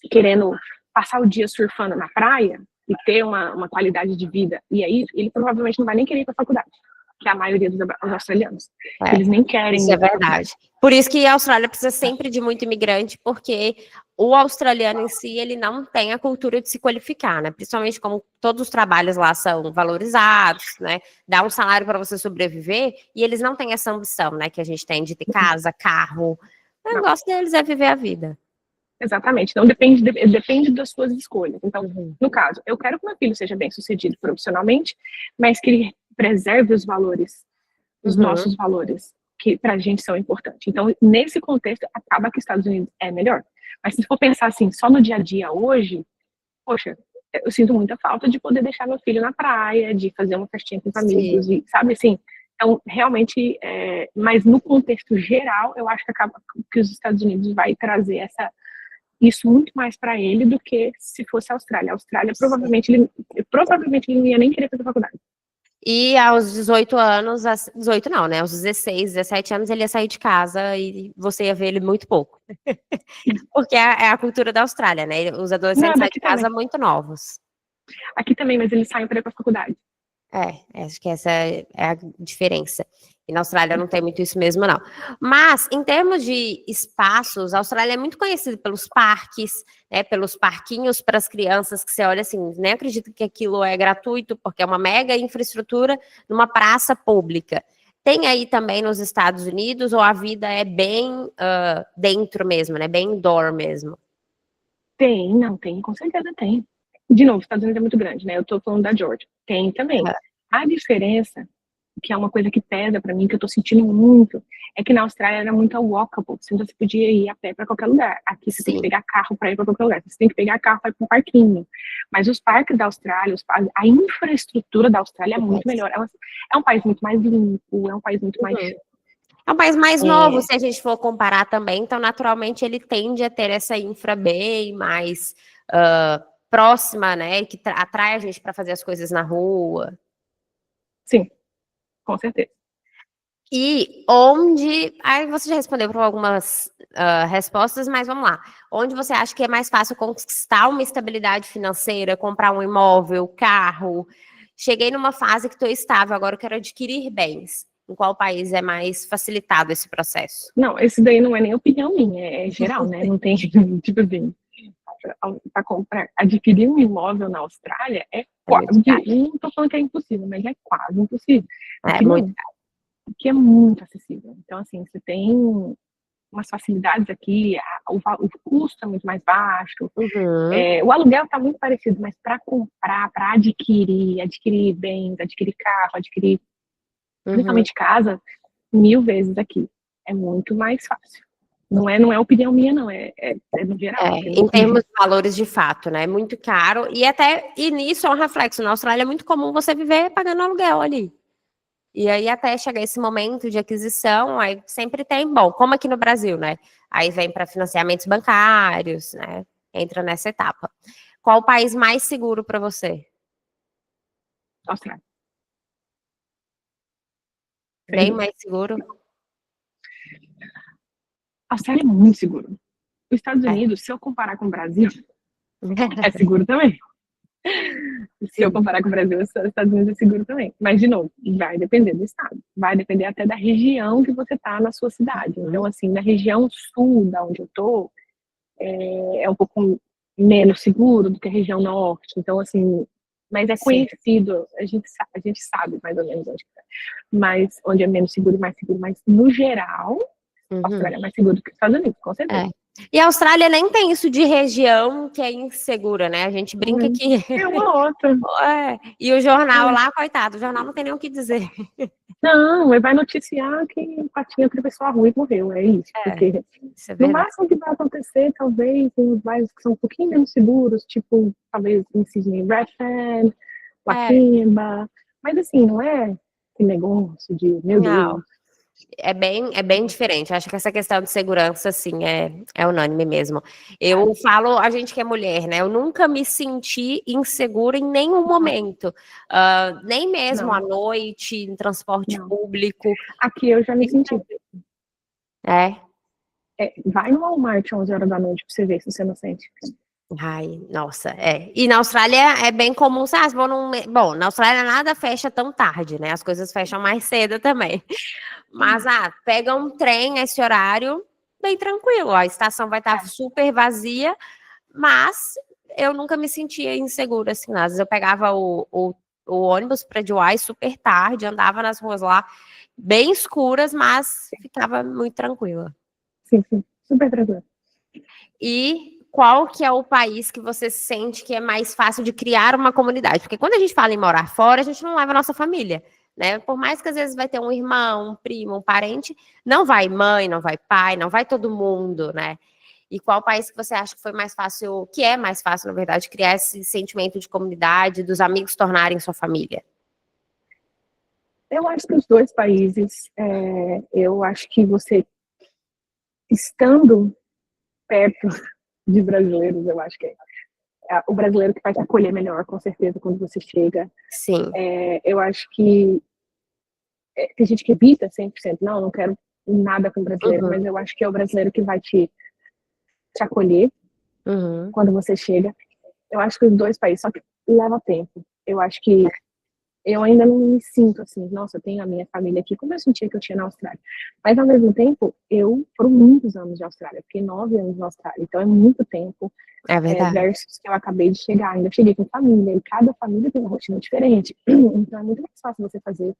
querendo passar o dia surfando na praia e ter uma qualidade de vida, e aí ele provavelmente não vai nem querer ir para a faculdade, que é a maioria dos australianos. Eles nem querem. Isso é verdade. Por isso que a Austrália precisa sempre de muito imigrante, porque o australiano em si, ele não tem a cultura de se qualificar, né? Principalmente como todos os trabalhos lá são valorizados, né? Dá um salário para você sobreviver, e eles não têm essa ambição, né? Que a gente tem de ter casa, carro. O negócio deles é viver a vida. Exatamente. Então, depende das suas escolhas. Então, no caso, eu quero que meu filho seja bem sucedido profissionalmente, mas que ele preserve os valores, os nossos valores, que pra gente são importantes. Então, nesse contexto, acaba que os Estados Unidos é melhor. Mas se for pensar assim, só no dia a dia hoje, poxa, eu sinto muita falta de poder deixar meu filho na praia, de fazer uma festinha com os amigos, e, sabe assim? Então, realmente, mas no contexto geral, eu acho que acaba que os Estados Unidos vai trazer isso muito mais para ele do que se fosse a Austrália. A Austrália, provavelmente ele não ia nem querer fazer faculdade. E aos 18 anos, 18 não, né? Aos 16, 17 anos, ele ia sair de casa e você ia ver ele muito pouco. Porque é a cultura da Austrália, né? Os Não, adolescentes saem de daqui casa também. muito novos. Aqui também, mas eles saem para ir para a faculdade. Acho que essa é a diferença. E na Austrália não tem muito isso mesmo, não. Mas, em termos de espaços, a Austrália é muito conhecida pelos parques, né, pelos parquinhos para as crianças, que você olha assim, nem acredito que aquilo é gratuito, porque é uma mega infraestrutura numa praça pública. Tem aí também nos Estados Unidos, ou a vida é bem dentro mesmo, né, bem indoor mesmo? Tem, com certeza tem. De novo, os Estados Unidos é muito grande, né? Eu tô falando da Georgia. Tem também. A diferença, que é uma coisa que pesa para mim, que eu tô sentindo muito, é que na Austrália era muito walkable. Você podia ir a pé para qualquer lugar. Aqui você tem que pegar carro para ir para qualquer lugar. Você tem que pegar carro para ir para um parquinho. Mas os parques da Austrália, a infraestrutura da Austrália é muito melhor. É um país muito mais limpo, é um país muito mais... É um país mais novo, se a gente for comparar também, então naturalmente ele tende a ter essa infra bem mais próxima, né, que atrai a gente para fazer as coisas na rua. Sim, com certeza. E onde, aí você já respondeu para algumas respostas, mas vamos lá. Onde você acha que é mais fácil conquistar uma estabilidade financeira, comprar um imóvel, carro? Cheguei numa fase que estou estável, agora eu quero adquirir bens. Em qual país é mais facilitado esse processo? Não, esse daí não é nem opinião minha, é geral, né? Não tem, tipo assim, para comprar, adquirir um imóvel na Austrália é quase, não estou falando que é impossível, mas é quase impossível. Aqui não, aqui é muito acessível. Então, assim, você tem umas facilidades aqui, o custo é muito mais baixo, o aluguel está muito parecido, mas para comprar, para adquirir bens, adquirir carro, adquirir principalmente casa, 1000 vezes aqui. É muito mais fácil. Não é opinião minha, não, é no geral. Em termos de valores de fato, né? É muito caro. E nisso é um reflexo. Na Austrália é muito comum você viver pagando aluguel ali. E aí, até chegar esse momento de aquisição, aí sempre tem, bom, como aqui no Brasil, né? Aí vem para financiamentos bancários, né? Entra nessa etapa. Qual o país mais seguro para você? Austrália. Bem mais seguro? A Austrália é muito seguro. Os Estados Unidos, se eu comparar com o Brasil, é seguro também. Se eu comparar com o Brasil, os Estados Unidos é seguro também. Mas, de novo, vai depender do estado. Vai depender até da região que você está na sua cidade. Então, assim, na região sul, da onde eu tô, é um pouco menos seguro do que a região norte. Então, assim, mas é conhecido, a gente sabe mais ou menos onde é. Mas onde é menos seguro, mais seguro. Mas, no geral, a Austrália é mais seguro do que os Estados Unidos, com certeza. E a Austrália nem tem isso de região que é insegura, né? A gente brinca que... É uma outra. E o jornal lá, coitado, o jornal não tem nem o que dizer. Não, ele vai noticiar que o patinho atravessou a rua e morreu, é isso. Porque isso é no máximo que vai acontecer, talvez, em uns bairros que são um pouquinho menos seguros, tipo, talvez em Sydney, Redfern, Wakimba. Mas assim, não é que negócio de, meu Deus. É bem diferente. Acho que essa questão de segurança, assim, é unânime mesmo. Eu falo, a gente que é mulher, né? Eu nunca me senti insegura em nenhum momento. Nem mesmo à noite, em transporte público. Aqui eu já me senti. Vai no Walmart 11 horas da noite pra você ver se você não sente. Ai, nossa, E na Austrália é bem comum, bom, na Austrália nada fecha tão tarde, né? As coisas fecham mais cedo também. Mas, pega um trem a esse horário, bem tranquilo. A estação vai estar super vazia, mas eu nunca me sentia insegura, assim. Às vezes eu pegava o ônibus para Dewey super tarde, andava nas ruas lá, bem escuras, mas ficava muito tranquila. Sim, super tranquila. E qual que é o país que você sente que é mais fácil de criar uma comunidade? Porque quando a gente fala em morar fora, a gente não leva a nossa família, né? Por mais que às vezes vai ter um irmão, um primo, um parente, não vai mãe, não vai pai, não vai todo mundo, né? E qual país que você acha que foi mais fácil, que é mais fácil, na verdade, criar esse sentimento de comunidade, dos amigos tornarem sua família? Eu acho que os dois países, eu acho que você, estando perto de brasileiros, eu acho que o brasileiro que vai te acolher melhor, com certeza, quando você chega. Sim. Eu acho que tem gente que evita 100%, não quero nada com o brasileiro, mas eu acho que é o brasileiro que vai te acolher quando você chega. Eu acho que os dois países, só que leva tempo. Eu acho que eu ainda não me sinto assim, nossa, eu tenho a minha família aqui, como eu sentia que eu tinha na Austrália. Mas, ao mesmo tempo, foram muitos anos de Austrália, fiquei 9 anos na Austrália, então é muito tempo. É verdade. Versus que eu acabei de chegar, ainda cheguei com família, e cada família tem uma rotina diferente. Então é muito mais fácil você fazer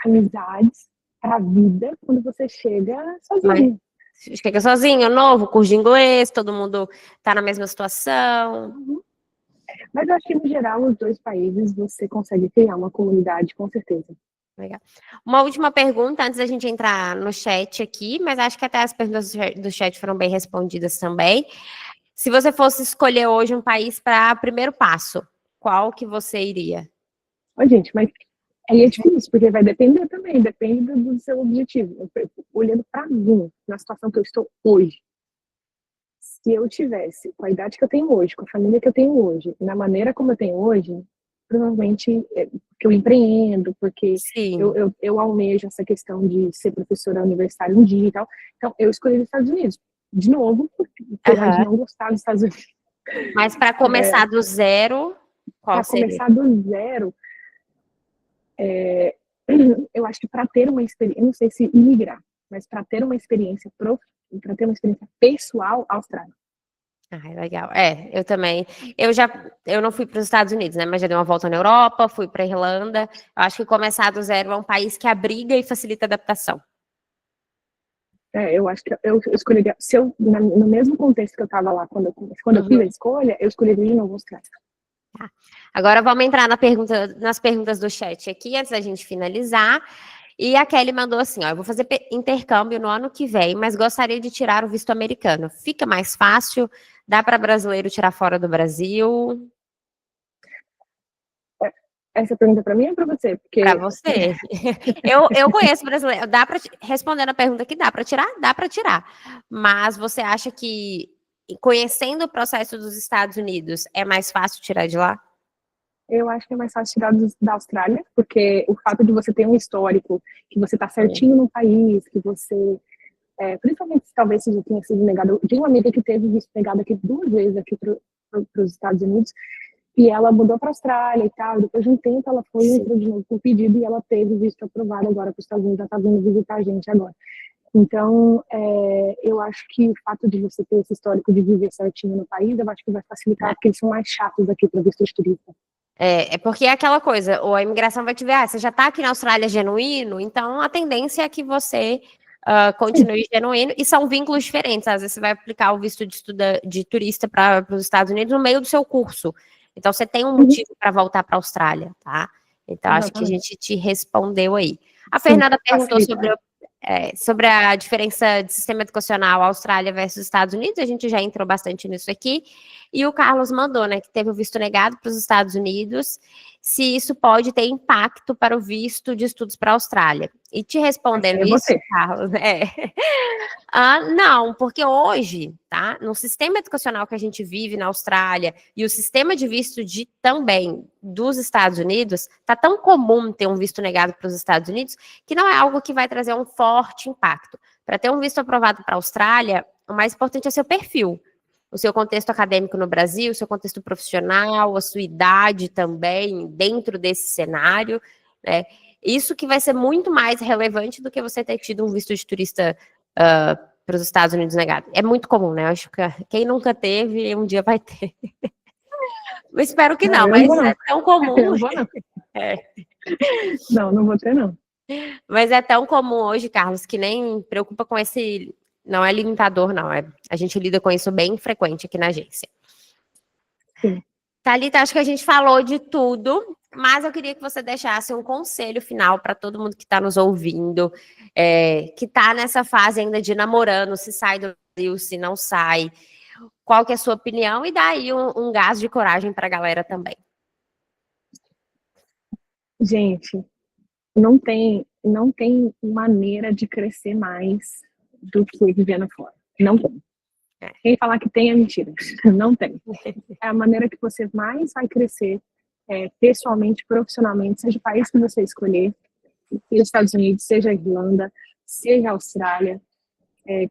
amizades para a vida quando você chega sozinho. Chega sozinho, novo, curso de inglês, todo mundo tá na mesma situação. Mas eu acho que, no geral, os dois países você consegue criar uma comunidade, com certeza. Legal. Uma última pergunta, antes da gente entrar no chat aqui, mas acho que até as perguntas do chat foram bem respondidas também. Se você fosse escolher hoje um país para primeiro passo, qual que você iria? Gente, mas aí é difícil, porque vai depender também, depende do seu objetivo. Olhando para mim, na situação que eu estou hoje, se eu tivesse com a idade que eu tenho hoje, com a família que eu tenho hoje, na maneira como eu tenho hoje, provavelmente que eu empreendo, porque eu almejo essa questão de ser professora universitária um dia e tal. Então, eu escolhi os Estados Unidos. De novo, apesar de não gostar dos Estados Unidos. Mas para começar do zero, qual seria? Para começar do zero, eu acho que para ter uma experiência, não sei se imigrar, mas para ter uma experiência pessoal, Austrália. Legal. Eu também. Eu não fui para os Estados Unidos, né? Mas já dei uma volta na Europa, fui para a Irlanda. Eu acho que começar do zero é um país que abriga e facilita a adaptação. Eu acho que eu escolheria, se eu, no mesmo contexto que eu estava lá quando eu fiz a escolha, eu escolheria de novo Austrália. Tá. Agora vamos entrar nas perguntas do chat aqui, antes da gente finalizar. E a Kelly mandou assim, eu vou fazer intercâmbio no ano que vem, mas gostaria de tirar o visto americano. Fica mais fácil? Dá para brasileiro tirar fora do Brasil? Essa pergunta é para mim ou para você? Para você. Eu conheço brasileiro. Respondendo a pergunta que dá para tirar? Dá para tirar. Mas você acha que, conhecendo o processo dos Estados Unidos, é mais fácil tirar de lá? Eu acho que é mais fácil tirar da Austrália, porque o fato de você ter um histórico, que você está certinho no país, que você, principalmente se talvez você já tenha sido negado, eu tenho uma amiga que teve visto negado aqui 2 vezes aqui para os Estados Unidos, e ela mudou para a Austrália e tal, depois de um tempo ela foi e entrou de novo com o pedido e ela teve visto aprovado agora para os Estados Unidos, já está vindo visitar a gente agora. Então, eu acho que o fato de você ter esse histórico de viver certinho no país, eu acho que vai facilitar, porque eles são mais chatos aqui para visto de turista. Porque é aquela coisa, ou a imigração vai te ver, você já está aqui na Austrália genuíno, então a tendência é que você continue genuíno, e são vínculos diferentes, às vezes você vai aplicar o visto de turista para os Estados Unidos no meio do seu curso, então você tem um motivo para voltar para a Austrália, tá? Então acho que a gente te respondeu aí. A Fernanda perguntou sobre a diferença de sistema educacional Austrália versus Estados Unidos, a gente já entrou bastante nisso aqui, e o Carlos mandou, né, que teve o visto negado para os Estados Unidos, se isso pode ter impacto para o visto de estudos para a Austrália. E te respondendo isso, Carlos, não, porque hoje, tá, no sistema educacional que a gente vive na Austrália e o sistema de visto também dos Estados Unidos, tá tão comum ter um visto negado para os Estados Unidos que não é algo que vai trazer um forte impacto. Para ter um visto aprovado para a Austrália, o mais importante é seu perfil. O seu contexto acadêmico no Brasil, o seu contexto profissional, a sua idade também, dentro desse cenário, né? Isso que vai ser muito mais relevante do que você ter tido um visto de turista para os Estados Unidos negado. É muito comum, né? Eu acho que quem nunca teve, um dia vai ter. Eu espero que não, mas é tão comum. Eu vou, não. Não vou ter, não. Mas é tão comum hoje, Carlos, que nem preocupa com esse... Não é limitador, não. A gente lida com isso bem frequente aqui na agência. Sim. Thalita, acho que a gente falou de tudo, mas eu queria que você deixasse um conselho final para todo mundo que está nos ouvindo, que está nessa fase ainda de namorando, se sai do Brasil, se não sai. Qual que é a sua opinião? E daí um gás de coragem para a galera também. Gente, não tem maneira de crescer mais do que vivendo fora. Não tem. Quem falar que tem é mentira. Não tem. É a maneira que você mais vai crescer pessoalmente, profissionalmente, seja o país que você escolher, seja os Estados Unidos, seja a Irlanda, seja a Austrália.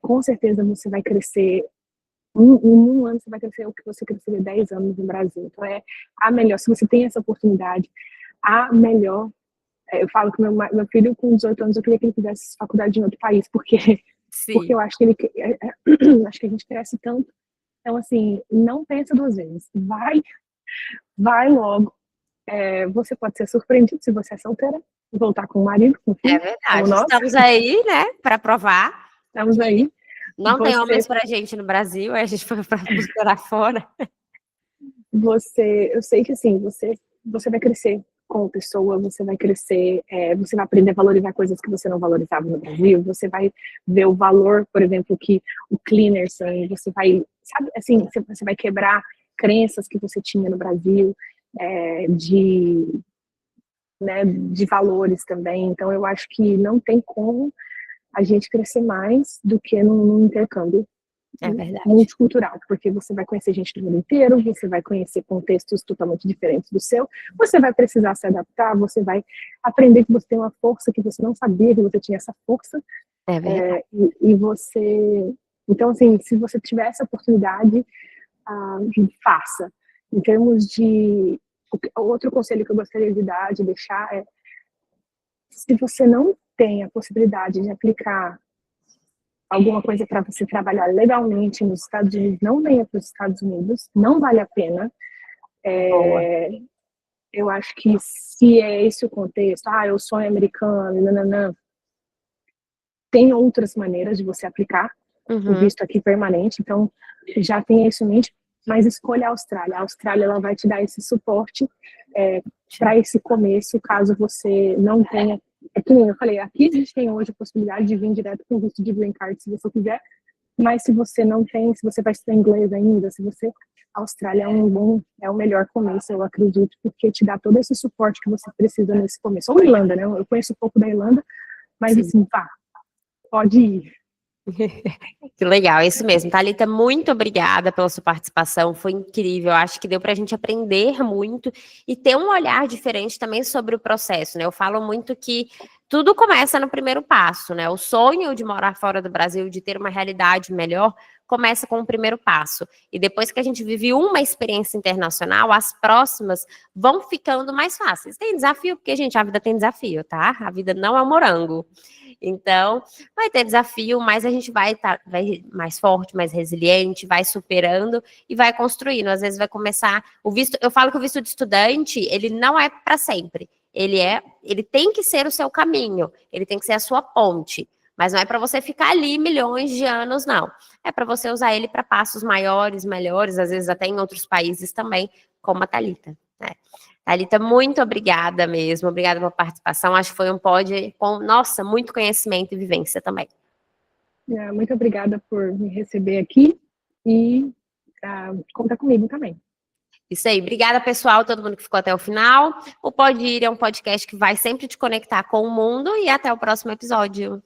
Com certeza você vai crescer. Em um ano você vai crescer o que você cresceria 10 anos no Brasil. Então é a melhor. Se você tem essa oportunidade, a melhor. Eu falo que meu filho, com 18 anos, eu queria que ele fizesse faculdade em outro país, porque eu acho que acho que a gente cresce tanto. Então, assim, não pensa duas vezes. Vai logo. Você pode ser surpreendido se você é solteira, voltar com o marido, com o filho. É verdade. Estamos aí, né, para provar. Estamos aí. Não tem homens pra gente no Brasil, aí a gente foi para buscar lá fora. Eu sei que assim, você vai crescer como pessoa, você vai crescer, você vai aprender a valorizar coisas que você não valorizava no Brasil, você vai ver o valor, por exemplo, que o cleaners tem, você vai, sabe, assim, você vai quebrar crenças que você tinha no Brasil, de valores também. Então eu acho que não tem como a gente crescer mais do que num intercâmbio multicultural, porque você vai conhecer gente do mundo inteiro, você vai conhecer contextos totalmente diferentes do seu, você vai precisar se adaptar, você vai aprender que você tem uma força que você não sabia que você tinha essa força. E você... Então, assim, se você tiver essa oportunidade, faça. Em termos de... Outro conselho que eu gostaria de dar, de deixar, se você não tem a possibilidade de aplicar alguma coisa para você trabalhar legalmente nos Estados Unidos, não venha para os Estados Unidos, não vale a pena. Eu acho que se é esse o contexto, eu sonho americano, nananã, tem outras maneiras de você aplicar o visto aqui permanente, então já tenha isso em mente, mas escolha a Austrália. A Austrália ela vai te dar esse suporte para esse começo, caso você não tenha. É que nem eu falei, aqui a gente tem hoje a possibilidade de vir direto com o visto de Green Card, se você quiser, mas se você não tem, se você vai estudar inglês ainda, a Austrália é o melhor começo, eu acredito, porque te dá todo esse suporte que você precisa nesse começo. Ou Irlanda, né? Eu conheço um pouco da Irlanda, mas assim, pode ir. Que legal, é isso mesmo. Thalita, muito obrigada pela sua participação, foi incrível. Acho que deu para a gente aprender muito e ter um olhar diferente também sobre o processo, né? Eu falo muito que tudo começa no primeiro passo, né? O sonho de morar fora do Brasil, de ter uma realidade melhor, começa com o primeiro passo. E depois que a gente vive uma experiência internacional, as próximas vão ficando mais fáceis. Tem desafio, porque, gente, a vida tem desafio, tá? A vida não é um morango. Então, vai ter desafio, mas a gente vai mais forte, mais resiliente, vai superando e vai construindo. Às vezes vai começar o visto. Eu falo que o visto de estudante, ele não é para sempre. Ele tem que ser o seu caminho, ele tem que ser a sua ponte. Mas não é para você ficar ali milhões de anos, não. É para você usar ele para passos maiores, melhores, às vezes até em outros países também, como a Thalita, né? Thalita, muito obrigada mesmo, obrigada pela participação. Acho que foi um pod com, nossa, muito conhecimento e vivência também. Muito obrigada por me receber aqui e conta comigo também. Isso aí, obrigada pessoal, todo mundo que ficou até o final. O Pode Ir é um podcast que vai sempre te conectar com o mundo e até o próximo episódio.